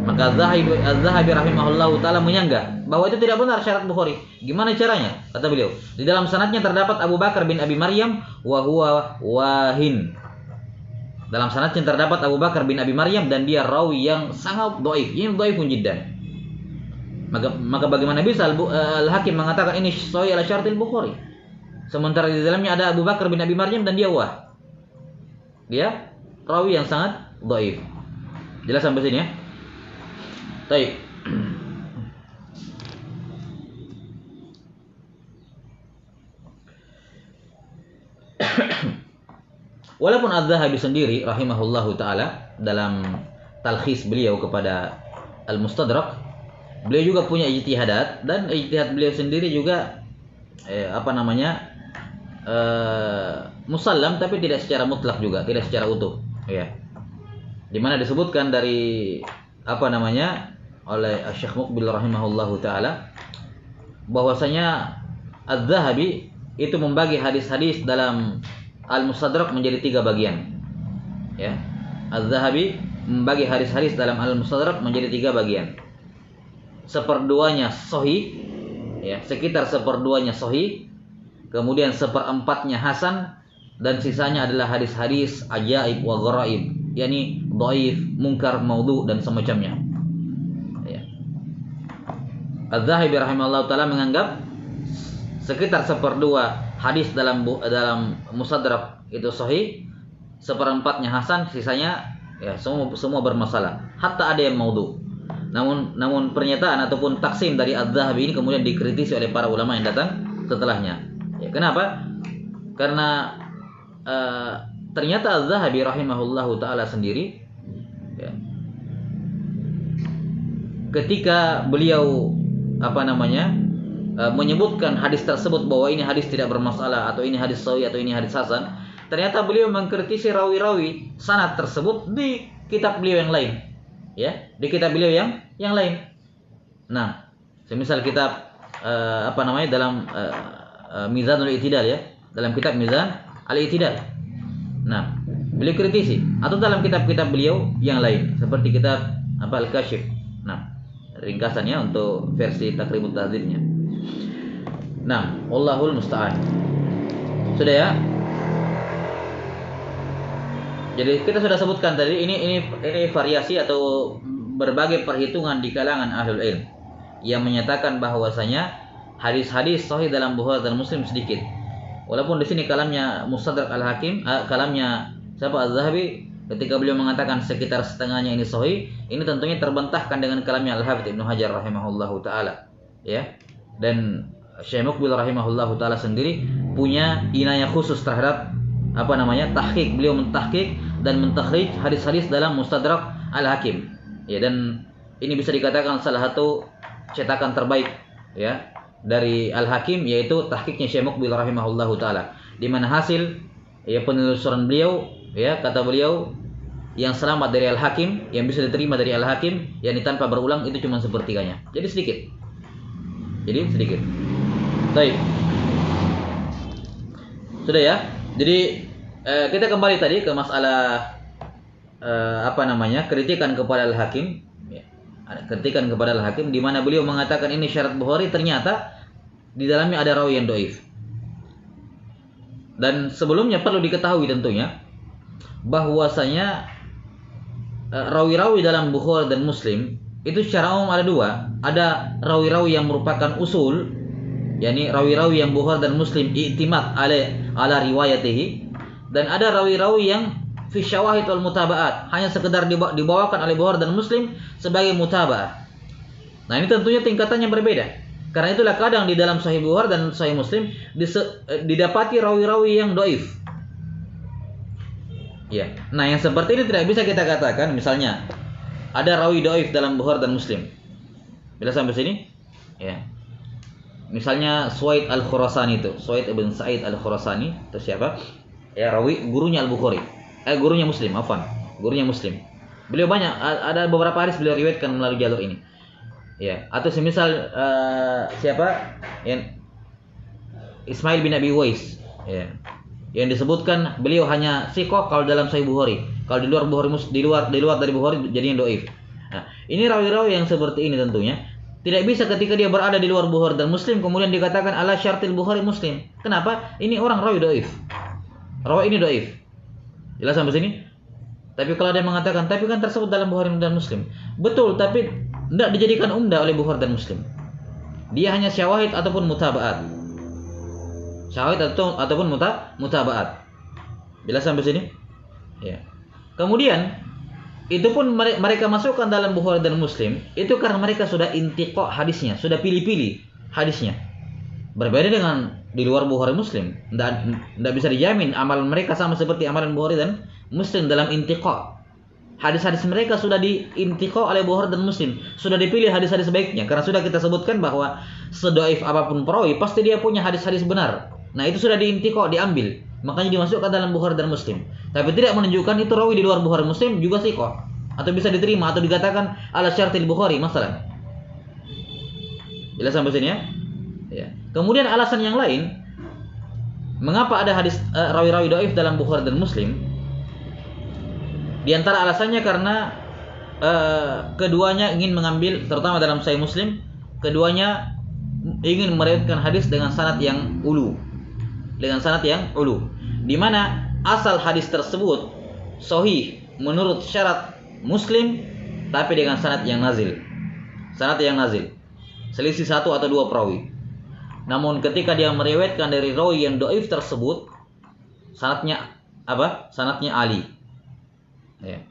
Maka Az-Zahabi rahimahullahu taala menyanggah bahwa itu tidak benar syarat Bukhari. Gimana caranya? Kata beliau, di dalam sanadnya terdapat Abu Bakar bin Abi Maryam wa huwa wahin. Dalam sanadnya terdapat Abu Bakar bin Abi Maryam dan dia rawi yang sangat dhaif, ini dhaifun jiddan. Maka bagaimana bisa Al-Hakim mengatakan ini sahih ala syartil Bukhari? Sementara di dalamnya ada Abu Bakar bin Abi Maryam dan dia rawi yang sangat dhaif. Jelas sampai sini ya? Baik. Walaupun Az-Zahabi sendiri rahimahullahu taala dalam talkhis beliau kepada Al-Mustadrak, beliau juga punya ijtihadat, dan ijtihad beliau sendiri juga musallam, tapi tidak secara mutlak juga, tidak secara utuh, ya. Di mana disebutkan dari oleh Syekh Muqbil rahimahullahu taala bahwasanya Az-Zahabi itu membagi hadis-hadis dalam Al-Mustadrak menjadi 3 bagian. Ya. Az-Zahabi membagi hadis-hadis dalam Al-Mustadrak menjadi 3 bagian. 1/2-nya sahih, ya, sekitar 1/2-nya sahih, kemudian 1/4-nya hasan, dan sisanya adalah hadis-hadis ajaib wa gharaib, yakni dhaif, munkar, maudhu dan semacamnya. Ya. Az-Zahabi rahimahullah taala menganggap sekitar 1/2 hadis dalam Mustadrak itu sahih, 1/4-nya hasan, sisanya ya semua bermasalah, hatta ada yang maudhu. Namun pernyataan ataupun taksim dari Az-Zahabi ini kemudian dikritisi oleh para ulama yang datang setelahnya. Ya, kenapa? Karena ternyata Az-Zahabi rahimahullahu taala sendiri, ya, ketika beliau menyebutkan hadis tersebut bahwa ini hadis tidak bermasalah, atau ini hadis sahih, atau ini hadis hasan, ternyata beliau mengkritisi rawi-rawi sanad tersebut di kitab beliau yang lain, ya, di kitab beliau yang lain. Nah, semisal kitab dalam Mizanul I'tidal, ya, dalam kitab Mizan Al-I'tidal. Nah, beliau kritisi, atau dalam kitab-kitab beliau yang lain seperti kitab Al-Kashif. Nah, ringkasannya untuk versi Taqribut Tahdzibnya. Nah, wallahul musta'an. Sudah ya? Jadi kita sudah sebutkan tadi ini variasi atau berbagai perhitungan di kalangan ahlul ilm yang menyatakan bahwasanya hadis-hadis sahih dalam Bukhari dan Muslim sedikit. Walaupun di sini kalamnya Mustadrak Al-Hakim, kalamnya Az-Zahabi ketika beliau mengatakan sekitar setengahnya ini sahih, ini tentunya terbantahkan dengan kalamnya Al-Hafidz Ibnu Hajar rahimahullahu taala, ya. Dan Syekh Muqbil rahimahullahu taala sendiri punya inayah khusus terhadap tahqiq. Beliau mentahqiq dan mentakhrij hadis-hadis dalam Mustadrak Al-Hakim. Ya, dan ini bisa dikatakan salah satu cetakan terbaik, ya, dari Al-Hakim, yaitu tahqiqnya Syekh Muqbil rahimahullahu taala, di mana hasil penelusuran beliau, ya, kata beliau, yang selamat dari Al-Hakim, yang bisa diterima dari Al-Hakim, yakni tanpa berulang, itu cuma 1/3-nya. Jadi sedikit. Jadi sedikit. Baik. Sudah ya. Jadi kita kembali tadi ke masalah kritikan kepada al-hakim. Kritikan kepada al-hakim di mana beliau mengatakan ini syarat Bukhari, ternyata di dalamnya ada rawi yang dhaif. Dan sebelumnya perlu diketahui tentunya bahwasanya rawi-rawi dalam Bukhari dan Muslim itu secara umum ada dua. Ada rawi-rawi yang merupakan usul, yakni rawi-rawi yang Bukhari dan Muslim i'timad ala riwayatihi, dan ada rawi-rawi yang fi syawahid wal mutaba'at, hanya sekedar dibawakan oleh Bukhari dan Muslim sebagai mutaba'ah. Nah, ini tentunya tingkatannya berbeda. Karena itulah kadang di dalam Sahih Bukhari dan Sahih Muslim didapati rawi-rawi yang dhaif. Ya. Nah, yang seperti ini tidak bisa kita katakan misalnya ada rawi dhaif dalam Bukhari dan Muslim. Bila sampai sini? Ya. Misalnya Suwaid Al-Khurasani itu, Suwaid ibn Sa'id Al-Khurasani itu siapa? Ya, rawi gurunya Al-Bukhari. Gurunya Muslim, gurunya Muslim. Beliau banyak, ada beberapa hadis beliau riwayatkan melalui jalur ini. Ya, atau semisal siapa? Yang Ismail bin Abi Uwais, ya. Yang disebutkan beliau hanya thiqah kalau dalam Sahih Bukhari. Kalau di luar Bukhari, di luar dari Bukhari jadinya dhaif. Nah, ini rawi-rawi yang seperti ini tentunya tidak bisa ketika dia berada di luar Bukhari dan Muslim kemudian dikatakan ala syartil Bukhari Muslim. Kenapa? Ini orang rawi dhaif. Rawi ini dhaif. Jelas sampai sini? Tapi kalau ada yang mengatakan, tapi kan tersebut dalam Bukhari dan Muslim. Betul, tapi tidak dijadikan umdah oleh Bukhari dan Muslim. Dia hanya syawahid ataupun mutaba'at. Syawahid ataupun mutaba'at. Jelas sampai sini? Ya. Kemudian itu pun mereka masukkan dalam Bukhari dan Muslim itu karena mereka sudah intiqa hadisnya, sudah pilih-pilih hadisnya. Berbeda dengan di luar Bukhari Muslim. Tidak bisa dijamin amalan mereka sama seperti amalan Bukhari dan Muslim dalam intiqa. Hadis-hadis mereka sudah diintiqa oleh Bukhari dan Muslim, sudah dipilih hadis-hadis baiknya. Karena sudah kita sebutkan bahwa sedaif apapun perawi pasti dia punya hadis-hadis benar. Nah, itu sudah diintiqa, diambil. Makanya dimasukkan dalam Bukhari dan Muslim. Tapi tidak menunjukkan itu rawi di luar Bukhari Muslim juga thiqah atau bisa diterima atau dikatakan ala syartil Bukhari masalah. Jelas sampai sini ya? Ya. Kemudian alasan yang lain mengapa ada hadis rawi-rawi dhaif dalam Bukhari dan Muslim? Di antara alasannya karena keduanya ingin mengambil, terutama dalam Sahih Muslim, keduanya ingin meriwayatkan hadis dengan sanad yang ulu. Dengan sanad yang ulu. Di mana asal hadis tersebut sahih menurut syarat Muslim tapi dengan sanad yang nazil. Sanad yang nazil. Selisih satu atau dua perawi. Namun ketika dia meriwayatkan dari rawi yang dhaif tersebut, sanadnya apa? Sanadnya ali. Ya.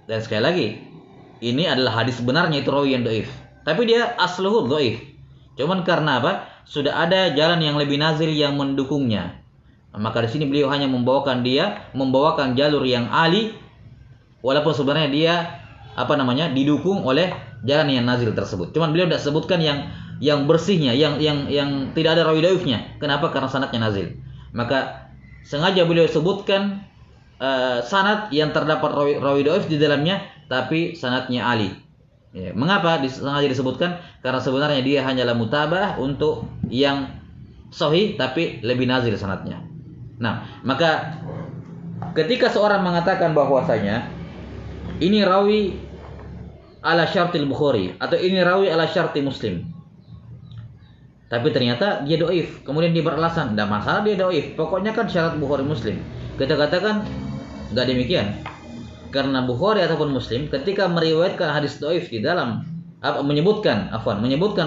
Dan sekali lagi, ini adalah hadis benarnya itu rawi yang dhaif. Tapi dia asluhu dhaif. Cuman karena apa? Sudah ada jalan yang lebih nazil yang mendukungnya. Maka di sini beliau hanya membawakan jalur yang ali, walaupun sebenarnya dia didukung oleh jalan yang nazil tersebut. Cuman beliau tidak sebutkan yang bersihnya, yang tidak ada rawi dhaifnya. Kenapa? Karena sanadnya nazil. Maka sengaja beliau sebutkan sanad yang terdapat rawi dhaif di dalamnya, tapi sanadnya ali. Ya, mengapa sengaja disebutkan? Karena sebenarnya dia hanyalah mutabah untuk yang sahih tapi lebih nazil sanadnya. Nah, maka ketika seorang mengatakan bahwasanya ini rawi ala syartil Bukhari atau ini rawi ala syarti Muslim, tapi ternyata dia dhaif, kemudian dia beralasan, tidak masalah dia dhaif, pokoknya kan syarat Bukhari Muslim. Kita katakan enggak demikian. Karena Bukhari ataupun Muslim ketika meriwayatkan hadis dhaif di dalam menyebutkan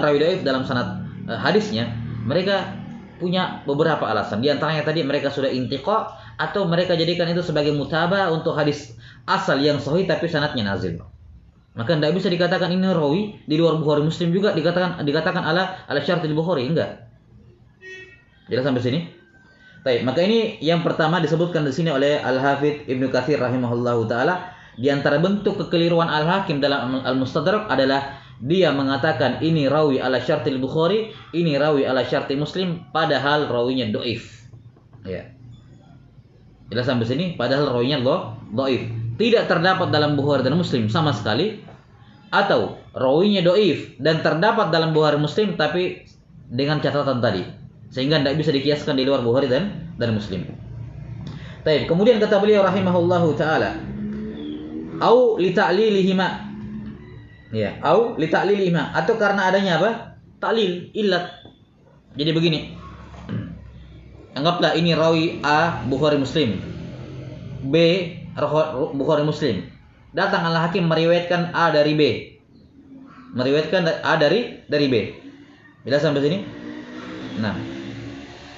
rawi dhaif dalam sanad hadisnya, mereka punya beberapa alasan. Di antaranya tadi mereka sudah intiqa atau mereka jadikan itu sebagai mutabah untuk hadis asal yang sahih tapi sanadnya nazil. Maka tidak bisa dikatakan ini rawi di luar Bukhari Muslim juga dikatakan ala syartil Bukhari, enggak. Jelas sampai sini? Baik, maka ini yang pertama disebutkan di sini oleh Al-Hafidz Ibnu Katsir rahimahullahu taala. Di antara bentuk kekeliruan Al-Hakim dalam Al-Mustadrak adalah dia mengatakan ini rawi ala syartil Bukhari, ini rawi ala syarti Muslim, padahal rawinya dhaif. Ya. Jelas sampai sini, padahal rawinya dhaif. Tidak terdapat dalam Bukhari dan Muslim sama sekali atau rawinya doif dan terdapat dalam Bukhari Muslim tapi dengan catatan tadi, sehingga tidak bisa dikiaskan di luar Bukhari dan Muslim. Baik, kemudian kata beliau rahimahullahu taala, au li ta'lilihima. Ya, au li ta'lilihima, atau karena adanya apa? Ta'lil, illat. Jadi begini. Anggaplah ini rawi A Bukhari Muslim, B Bukhari Muslim. Datang Al-Hakim meriwayatkan A dari B. Meriwayatkan A dari B. Bila sampai sini? Nah.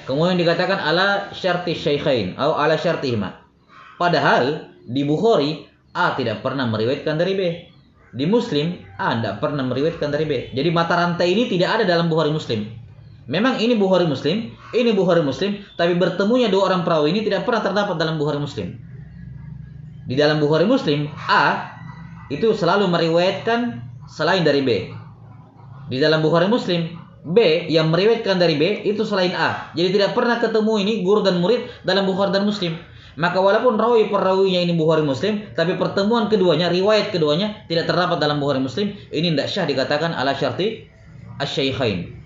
Kemudian dikatakan ala syarti syaikhain atau ala syartihima. Padahal di Bukhari A tidak pernah meriwayatkan dari B. Di Muslim A tidak pernah meriwayatkan dari B. Jadi mata rantai ini tidak ada dalam Bukhari Muslim. Memang ini Bukhari Muslim, ini Bukhari Muslim, tapi bertemunya dua orang perawi ini tidak pernah terdapat dalam Bukhari Muslim. Di dalam Bukhari Muslim A itu selalu meriwayatkan selain dari B. Di dalam Bukhari Muslim B yang meriwayatkan dari B itu selain A. Jadi tidak pernah ketemu ini guru dan murid dalam Bukhari dan Muslim. Maka walaupun rawi per rawinya ini Bukhari Muslim, tapi pertemuan keduanya, riwayat keduanya tidak terdapat dalam Bukhari Muslim, ini tidak syah dikatakan ala syarti asy-syaikhain.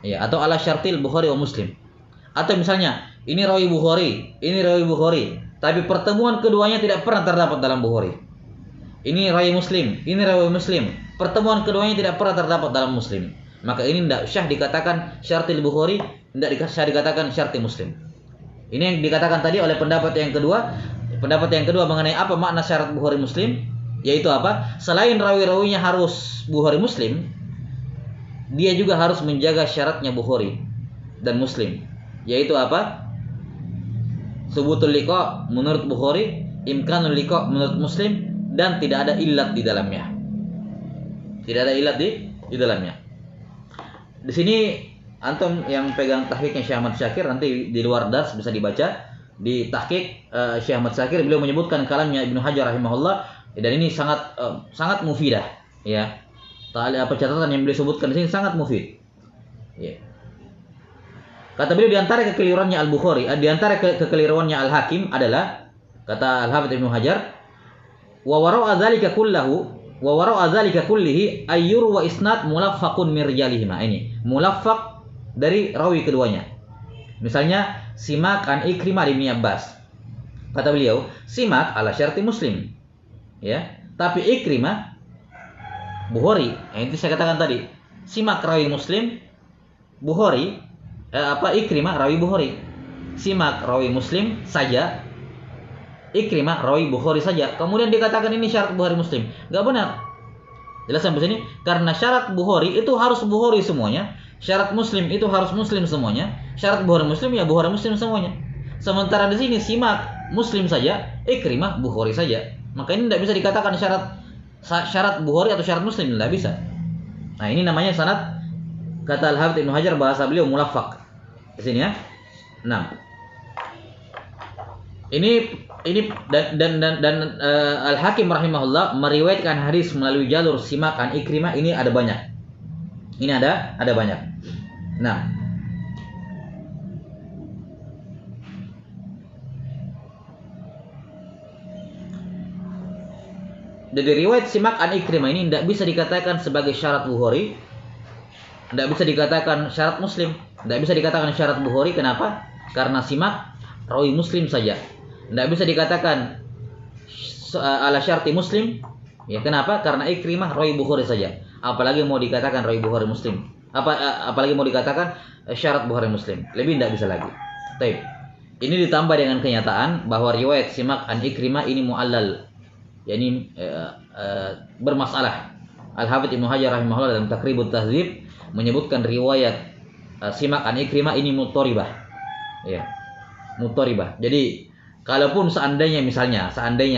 Ya, atau ala syartil Bukhari wa Muslim. Atau misalnya ini rawi Bukhari, ini rawi Bukhari, tapi pertemuan keduanya tidak pernah terdapat dalam Bukhari. Ini rawi Muslim, ini rawi Muslim, pertemuan keduanya tidak pernah terdapat dalam Muslim. Maka ini tidak syah dikatakan syartil Bukhari, tidak syah dikatakan syartil Muslim. Ini yang dikatakan tadi oleh pendapat yang kedua. Pendapat yang kedua mengenai apa makna syarat Bukhari Muslim, yaitu apa? Selain rawi-rawinya harus Bukhari Muslim, dia juga harus menjaga syaratnya Bukhari dan Muslim, yaitu apa? Subutul liqa menurut Bukhari, imkanul liqa menurut Muslim, dan tidak ada illat di dalamnya. Tidak ada illat di dalamnya. Di sini antum yang pegang tahqiqnya Syekh Ahmad Syakir, nanti di luar dars bisa dibaca di tahqiq Syekh Ahmad Syakir, beliau menyebutkan kalamnya Ibnu Hajar rahimahullah, dan ini sangat mufidah, ya. Apa catatan yang beliau sebutkan di sini sangat mufid. Ya. Kata beliau di antara kekeliruannya Al-Bukhari, di antara kekeliruannya Al-Hakim adalah kata Al-Hafidz Ibnu Hajar, wa wara'a dzalika kullihi ayyur wa isnad mulaffaqun min rijalihima. Ini mulaffaq dari rawi keduanya. Misalnya Simak an Ikrimah bin Abbas. Kata beliau, Simak ala syarti Muslim. Ya, tapi Ikrimah Bukhari. Yang itu saya katakan tadi. Simak rawi Muslim, Bukhari Ikrimah rawi Bukhari. Simak rawi Muslim saja, Ikrimah rawi Bukhari saja. Kemudian dikatakan ini syarat Bukhari Muslim. Enggak benar. Jelas sampai sini? Karena syarat Bukhari itu harus Bukhari semuanya, syarat Muslim itu harus Muslim semuanya, syarat Bukhari Muslim ya Bukhari Muslim semuanya. Sementara di sini Simak Muslim saja, Ikrimah Bukhari saja. Maka ini tidak bisa dikatakan syarat Bukhari atau syarat Muslim, tidak bisa. Nah, ini namanya sanad. Kata Al-Hafidz Ibnu Hajar, bahasa beliau mulaffaq. Di sini ya. Nah. Ini dan Al-Hakim rahimahullah meriwayatkan hadis melalui jalur Simak an Ikrimah, ini ada banyak. Ini ada banyak. Nah, dari riwayat Simak an Ikrimah ini tidak bisa dikatakan sebagai syarat Bukhari, tidak bisa dikatakan syarat Muslim, tidak bisa dikatakan syarat Bukhari. Kenapa? Karena Simak rawi Muslim saja. Tidak bisa dikatakan ala syarti Muslim. Ya, kenapa? Karena Ikrimah rawi Bukhari saja. Apalagi mau dikatakan rawi Bukhari Muslim. Apalagi mau dikatakan syarat Bukhari Muslim. Lebih tidak bisa lagi. Baik. Ini ditambah dengan kenyataan bahwa riwayat Simak an Ikrimah ini mu'allal. yakni bermasalah. Al-Hafidz Ibnu Hajar rahimahullah dalam Taqribut Tahdzib menyebutkan riwayat Simak an Ikrimah ini muttaribah. Ya. Muttaribah. Jadi kalaupun seandainya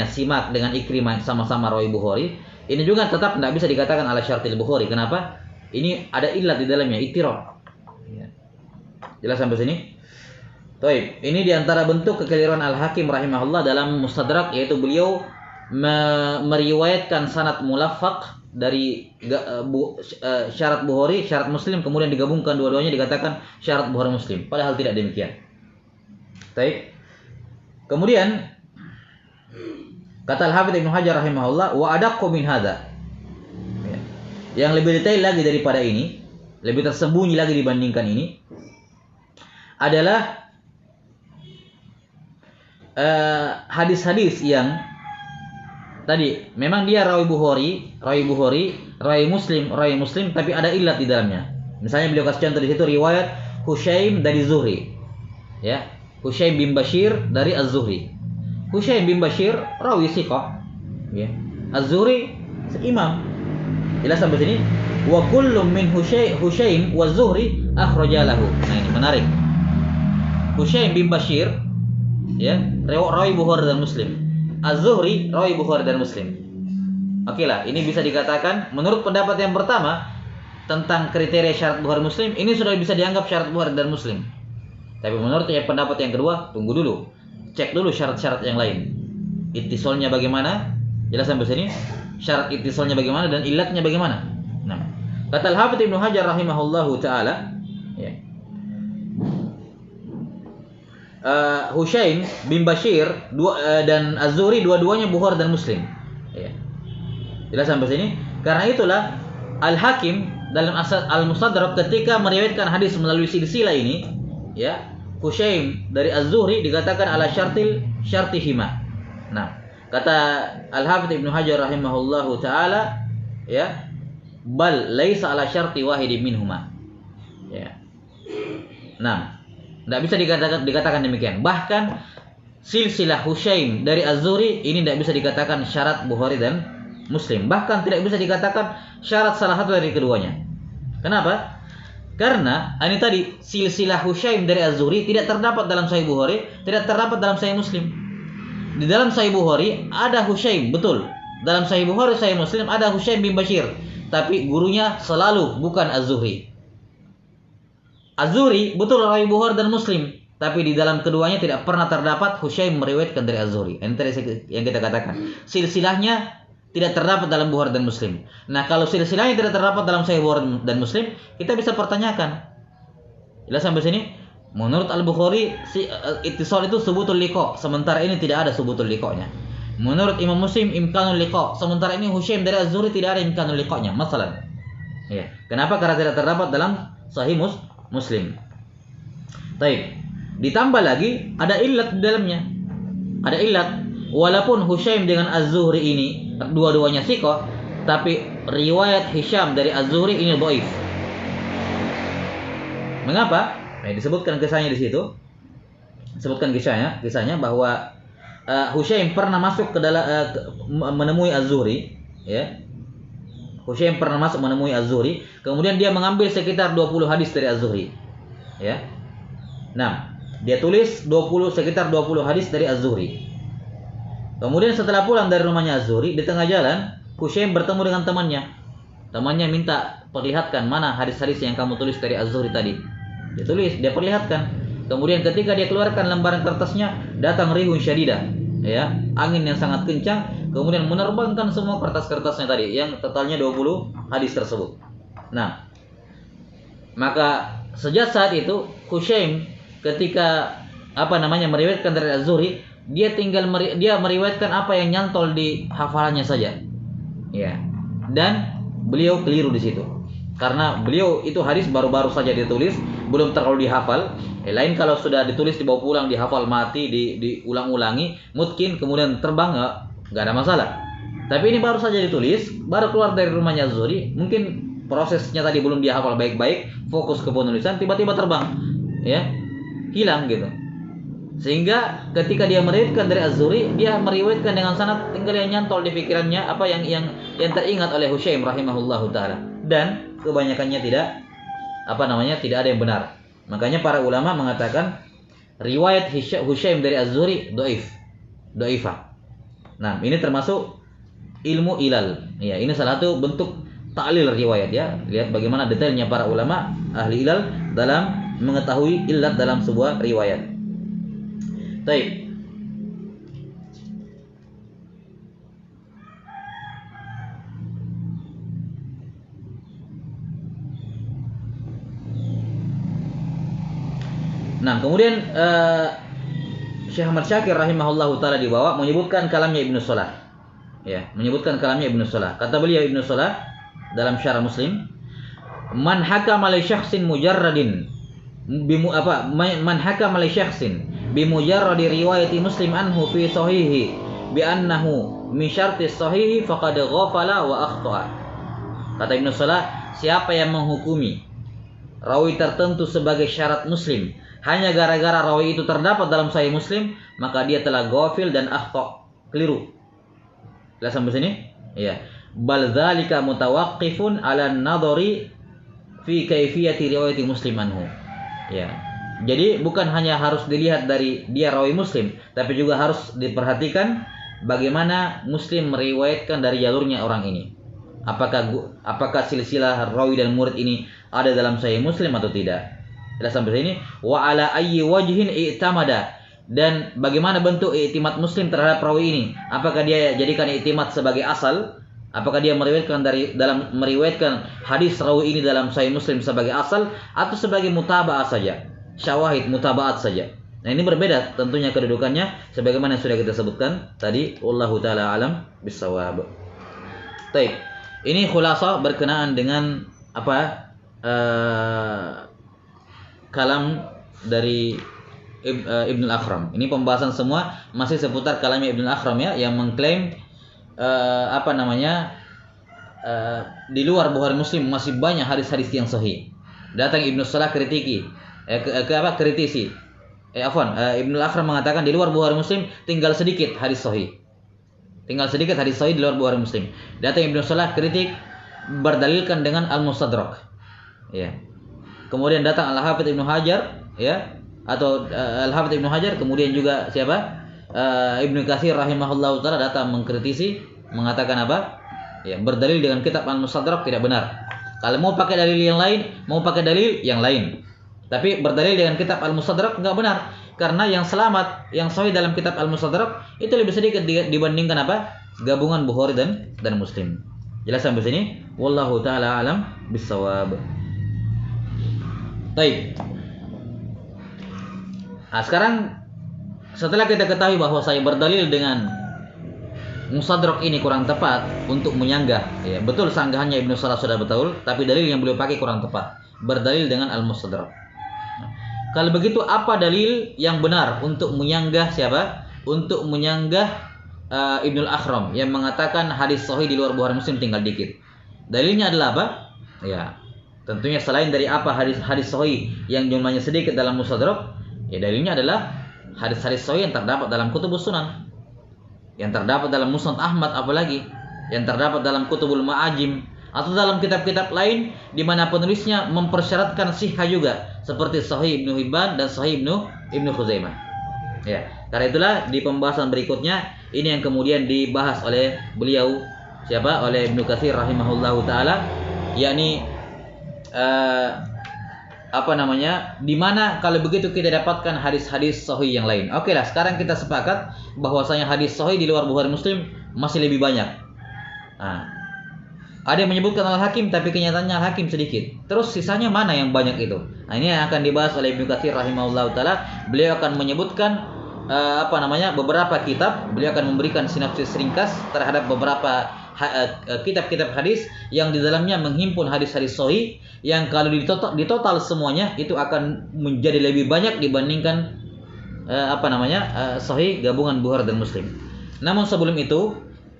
Simak dengan Ikrimah sama-sama rawi Bukhari, ini juga tetap tidak bisa dikatakan ala syartil Bukhari. Kenapa? Ini ada illat di dalamnya, ittirab. Ya. Jelas sampai sini? Baik, ini diantara bentuk kekeliruan Al-Hakim rahimahullah dalam Mustadrak, yaitu beliau meriwayatkan sanad mulaffaq dari syarat Bukhari, syarat Muslim, kemudian digabungkan dua-duanya dikatakan syarat Bukhari Muslim. Padahal tidak demikian. Baik. Kemudian kata Al-Hafidz Ibnu Hajar rahimahullah, wa adaqqu min hadza. Ya. Yang lebih detail lagi daripada ini, lebih tersembunyi lagi dibandingkan ini, adalah hadis-hadis yang tadi memang dia rawi Bukhari, rawi Muslim, tapi ada ilat di dalamnya. Misalnya beliau kasih contoh di situ riwayat Hushaim dari Zuhri. Ya, Hushaim bin Bashir dari Az-Zuhri. Hushaim bin Bashir rawi thiqah. Ya. Az-Zuhri imam. Jelas sampai sini. Wa kullu min Hushaim wa Zuhri akhrajalahu. Nah, ini menarik. Hushaim bin Bashir ya, rawi Bukhari dan Muslim. Az-Zuhri rawi Bukhari dan Muslim. Oke lah, ini bisa dikatakan menurut pendapat yang pertama tentang kriteria syarat Bukhari Muslim, ini sudah bisa dianggap syarat Bukhari dan Muslim. Tapi menurut pendapat yang kedua, tunggu dulu. Cek dulu syarat-syarat yang lain. Ittisalnya bagaimana? Jelas sampai sini. Syarat ittisalnya bagaimana dan ilatnya bagaimana? Nah, kata Al-Hafidz Ibnu Hajar rahimahullahu taala, ya. Hushaim bin Bashir dan Az-Zuhri dua-duanya Bukhari dan Muslim. Ya. Jelas sampai sini. Karena itulah Al-Hakim dalam Al-Mustadrak ketika meriwayatkan hadis melalui silsilah ini, ya, Hushaim dari Az-Zuhri dikatakan ala syartihima. Nah, kata Al-Hafidz Ibnu Hajar rahimahullahu taala, ya, bal laisa ala syarti wahidin minhuma. Ya. Nah, tidak bisa dikatakan demikian. Bahkan silsilah Hushaim dari Az-Zuhri ini tidak bisa dikatakan syarat Bukhari dan Muslim. Bahkan tidak bisa dikatakan syarat salah satu dari keduanya. Kenapa? Karena ini tadi silsilah Hushaim dari Az-Zuhri tidak terdapat dalam Sahih Bukhari, tidak terdapat dalam Sahih Muslim. Di dalam Sahih Bukhari ada Hushaim, betul. Dalam Sahih Bukhari, Sahih Muslim ada Hushaim bin Bashir, tapi gurunya selalu bukan Az-Zuhri. Az-Zuhri betul rawi Bukhari dan Muslim, tapi di dalam keduanya tidak pernah terdapat Hushaim meriwayatkan dari Az-Zuhri. Ini tadi yang kita katakan. Silsilahnya tidak terdapat dalam Bukhari dan Muslim. Nah, kalau silsilahnya tidak terdapat dalam Sahih Bukhari dan Muslim, kita bisa pertanyakan. Jelas sampai sini? Menurut Al-Bukhari, ittisal itu subutul liqa, sementara ini tidak ada subutul liqa'nya. Menurut Imam Muslim, imkanul liqa, sementara ini Hushaim dari Az-Zuhri tidak ada imkanul liqa'nya. Masalah. Ya. Kenapa? Karena tidak terdapat dalam Sahih Muslim. Baik. Ditambah lagi ada illat di dalamnya. Ada illat. Walaupun Hushaim dengan Az-Zuhri ini dua-duanya thiqah, tapi riwayat Hisham dari Az-Zuhri ini dhaif. Mengapa? Nah, disebutkan kisahnya di situ. Disebutkan kisahnya bahwa Hushaim pernah masuk ke dalam menemui Az-Zuhri, ya. Hushaim pernah masuk menemui Az-Zuhri, kemudian dia mengambil sekitar 20 hadis dari Az-Zuhri. Ya. Nah, dia tulis sekitar 20 hadis dari Az-Zuhri. Kemudian setelah pulang dari rumahnya Az-Zuhri, di tengah jalan, Hushaim bertemu dengan temannya. Temannya minta perlihatkan mana hadis-hadis yang kamu tulis dari Az-Zuhri tadi. Dia perlihatkan. Kemudian ketika dia keluarkan lembaran kertasnya, datang rihun syadidah, ya, angin yang sangat kencang, kemudian menerbangkan semua kertas-kertasnya tadi, yang totalnya 20 hadis tersebut. Nah, maka sejak saat itu Hushaim ketika meriwayatkan dari Az-Zuhri, dia meriwayatkan apa yang nyantol di hafalannya saja. Ya. Dan beliau keliru di situ. Karena beliau itu hadis baru-baru saja ditulis, belum terlalu dihafal. Lain kalau sudah ditulis dibawa pulang, dihafal mati, diulang-ulangi, mungkin kemudian terbang enggak ada masalah. Tapi ini baru saja ditulis, baru keluar dari rumahnya Az-Zuhri, mungkin prosesnya tadi belum dihafal baik-baik, fokus ke penulisan, tiba-tiba terbang, ya, hilang gitu. Sehingga ketika dia meriwayatkan dari Az-Zuhri, dia meriwayatkan dengan sanad, tinggal yang nyantol di pikirannya apa yang teringat oleh Hushaim rahimahullahu taala. Dan kebanyakannya tidak ada yang benar. Makanya para ulama mengatakan riwayat Hushaim dari Az-Zuhri dhaifah. Nah, ini termasuk ilmu ilal. Ya, ini salah satu bentuk ta'lil riwayat, ya. Lihat bagaimana detailnya para ulama ahli ilal dalam mengetahui illat dalam sebuah riwayat. Baik. Nah, kemudian Syekh Ahmad Syakir rahimahullahu taala di bawah menyebutkan kalamnya Ibnu Salah. Ya, menyebutkan kalamnya Ibnu Salah. Kata beliau Ibnu Salah, dalam syarah Muslim, man hakama li syakhsin mujarradin man hakama li syakhsin bi mujarradi riwayati Muslim anhu fi sahihi bi annahu min syarti sahihi faqad ghafala wa akhta'a. Kata Ibnu Salah, siapa yang menghukumi rawi tertentu sebagai syarat Muslim hanya gara-gara rawi itu terdapat dalam Sahih Muslim, maka dia telah ghafil dan akhta', keliru. Jelas sampai sini? Iya. Bal dzalika mutawaqqifun 'ala an-nadhari fi kaifiyati riwayati Muslim anhu. Ya. Jadi bukan hanya harus dilihat dari dia rawi Muslim, tapi juga harus diperhatikan bagaimana Muslim meriwayatkan dari jalurnya orang ini. Apakah silsilah rawi dan murid ini ada dalam Sahih Muslim atau tidak? Jelas sampai sini. Wa ala ayyi wajhin i'tamada, dan bagaimana bentuk i'timad Muslim terhadap rawi ini? Apakah dia jadikan i'timad sebagai asal? Apakah dia meriwayatkan hadis rawi ini dalam Sahih Muslim sebagai asal atau sebagai mutaba'ah saja? Syawahid mutaba'at saja. Nah, ini berbeda tentunya kedudukannya sebagaimana yang sudah kita sebutkan tadi. Wallahu taala alam bissawab. Baik. Ini khulasah berkenaan dengan kalam dari Ibnu Akhram. Ini pembahasan semua masih seputar kalamnya Ibnu Akhram ya, yang mengklaim di luar Bukhari Muslim masih banyak hadis-hadis yang sahih. Datang Ibnu Salah kritisi. Ibnu Akhram mengatakan di luar Bukhari Muslim tinggal sedikit hadis sahih. Tinggal sedikit hadis sahih di luar Bukhari Muslim. Datang Ibnu Salah kritik, berdalilkan dengan Al-Mustadrak. Ya. Kemudian datang Al-Hafidz Ibnu Hajar, ya, atau Al-Hafidz Ibnu Hajar, kemudian juga siapa? Ibnu Katsir rahimahullahu taala datang mengkritisi, mengatakan apa? Ya, berdalil dengan kitab Al-Mustadrak tidak benar. Kalau mau pakai dalil yang lain, mau pakai dalil yang lain. Tapi berdalil dengan kitab Al-Mustadrak enggak benar. Karena yang selamat, yang sahih dalam kitab Al-Mustadrak itu lebih sedikit dibandingkan apa? Gabungan Bukhari dan Muslim. Jelas sampai sini? Wallahu taala alam bissawab. Baik. Nah, sekarang setelah kita ketahui bahwa saya berdalil dengan Mustadrak ini kurang tepat untuk menyanggah, ya, betul sanggahannya Ibnu Salah sudah betul, tapi dalil yang beliau pakai kurang tepat. Berdalil dengan Al-Mustadrak. Kalau begitu apa dalil yang benar untuk menyanggah siapa? Untuk menyanggah Ibnu Akhram yang mengatakan hadis sahih di luar Bukhari Muslim tinggal dikit. Dalilnya adalah apa? Ya, tentunya selain dari apa hadis sahih yang jumlahnya sedikit dalam Mustadrak, ya dalilnya adalah hadis-hadis sahih yang terdapat dalam Kutubus Sunan, yang terdapat dalam Musnad Ahmad, apalagi yang terdapat dalam Kutubul Ma'ajim atau dalam kitab-kitab lain di mana penulisnya mempersyaratkan sihah juga, seperti Sahih Ibnu Hibban dan Sahih Ibnu Khuzaimah. Ya, karena itulah di pembahasan berikutnya ini yang kemudian dibahas oleh beliau siapa? Oleh Ibnu Katsir rahimahullahu taala, yakni di mana kalau begitu kita dapatkan hadis-hadis sahih yang lain. Oke lah, sekarang kita sepakat bahwasanya hadis sahih di luar Bukhari Muslim masih lebih banyak. Nah, ada yang menyebutkan Al-Hakim tapi kenyataannya Al-Hakim sedikit. Terus sisanya mana yang banyak itu? Nah, ini yang akan dibahas oleh Ibnu Katsir rahimahullahu taala. Beliau akan menyebutkan beberapa kitab. Beliau akan memberikan sinopsis ringkas terhadap beberapa kitab-kitab hadis yang di dalamnya menghimpun hadis-hadis sahih yang kalau ditotal semuanya itu akan menjadi lebih banyak dibandingkan sahih gabungan Bukhari dan Muslim. Namun sebelum itu,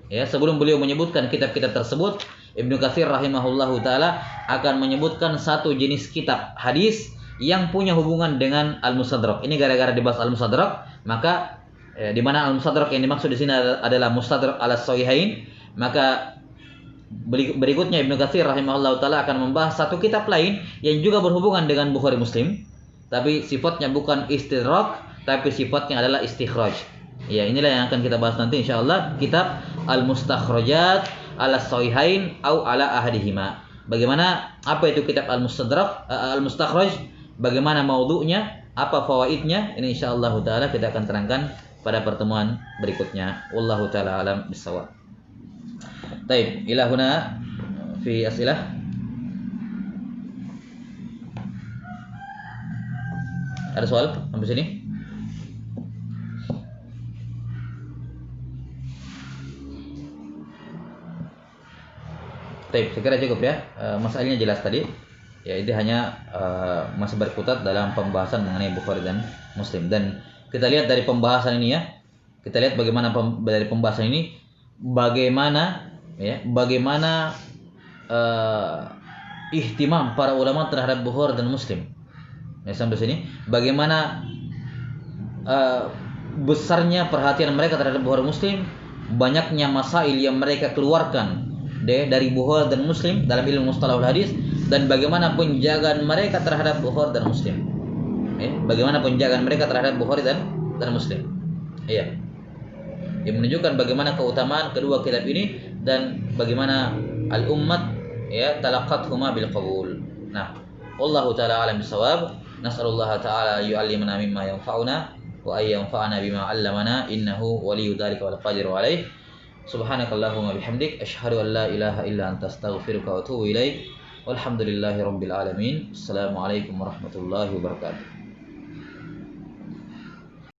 ya, sebelum beliau menyebutkan kitab-kitab tersebut, Ibnu Katsir rahimahullahu taala akan menyebutkan satu jenis kitab hadis yang punya hubungan dengan Al-Mustadrak. Ini gara-gara dibahas Al-Mustadrak, maka di mana Al-Mustadrak yang dimaksud di sini adalah Mustadrak al-Sahihain, maka berikutnya Ibnu Katsir rahimahullahu taala akan membahas satu kitab lain yang juga berhubungan dengan Bukhari Muslim, tapi sifatnya bukan istidrak, tapi sifatnya adalah istikhraj. Ya, inilah yang akan kita bahas nanti insyaallah, kitab Al-Mustakhrajat ala Sahihain au ala ahadihima. Bagaimana, apa itu kitab Al-Mustadrak, Al-Mustakhraj, bagaimana maudhu'nya, apa fawaidnya, ini insyaallah taala kita akan terangkan pada pertemuan berikutnya. Wallahu taala alam bissawab. Baik, ila huna fi as'ilah. Ada soal sampai sini? Baik, saya kira cukup ya. Masalahnya jelas tadi. Ya, ini hanya masih berkutat dalam pembahasan mengenai Bukhari dan Muslim. Dan kita lihat dari pembahasan ini ya. Kita lihat bagaimana dari pembahasan ini bagaimana ihtimam para ulama terhadap Bukhari dan Muslim. Ya, sampai sini bagaimana besarnya perhatian mereka terhadap Bukhari Muslim, banyaknya masail yang mereka keluarkan dari Bukhari dan Muslim dalam ilmu mustalahul hadis, dan bagaimana penjagaan mereka terhadap Bukhari dan Muslim. Bagaimana penjagaan mereka terhadap Bukhari dan Muslim. Iya. Yang menunjukkan bagaimana keutamaan kedua kitab ini dan bagaimana al-ummat ya talaqathuma bil qabul. Nah, wallahu taala alam bisawab. Nas'alullah taala yu'allimana mimma yanfa'una wa ay yanfa'ana bima 'allamana innahu waliyyu dzalika wal qadiru 'alaih. Subhanakallahumma bihamdik asyhadu an la ilaha illa anta astaghfiruka wa atubu ilaik. Walhamdulillahirabbil alamin. Assalamualaikum warahmatullahi wabarakatuh.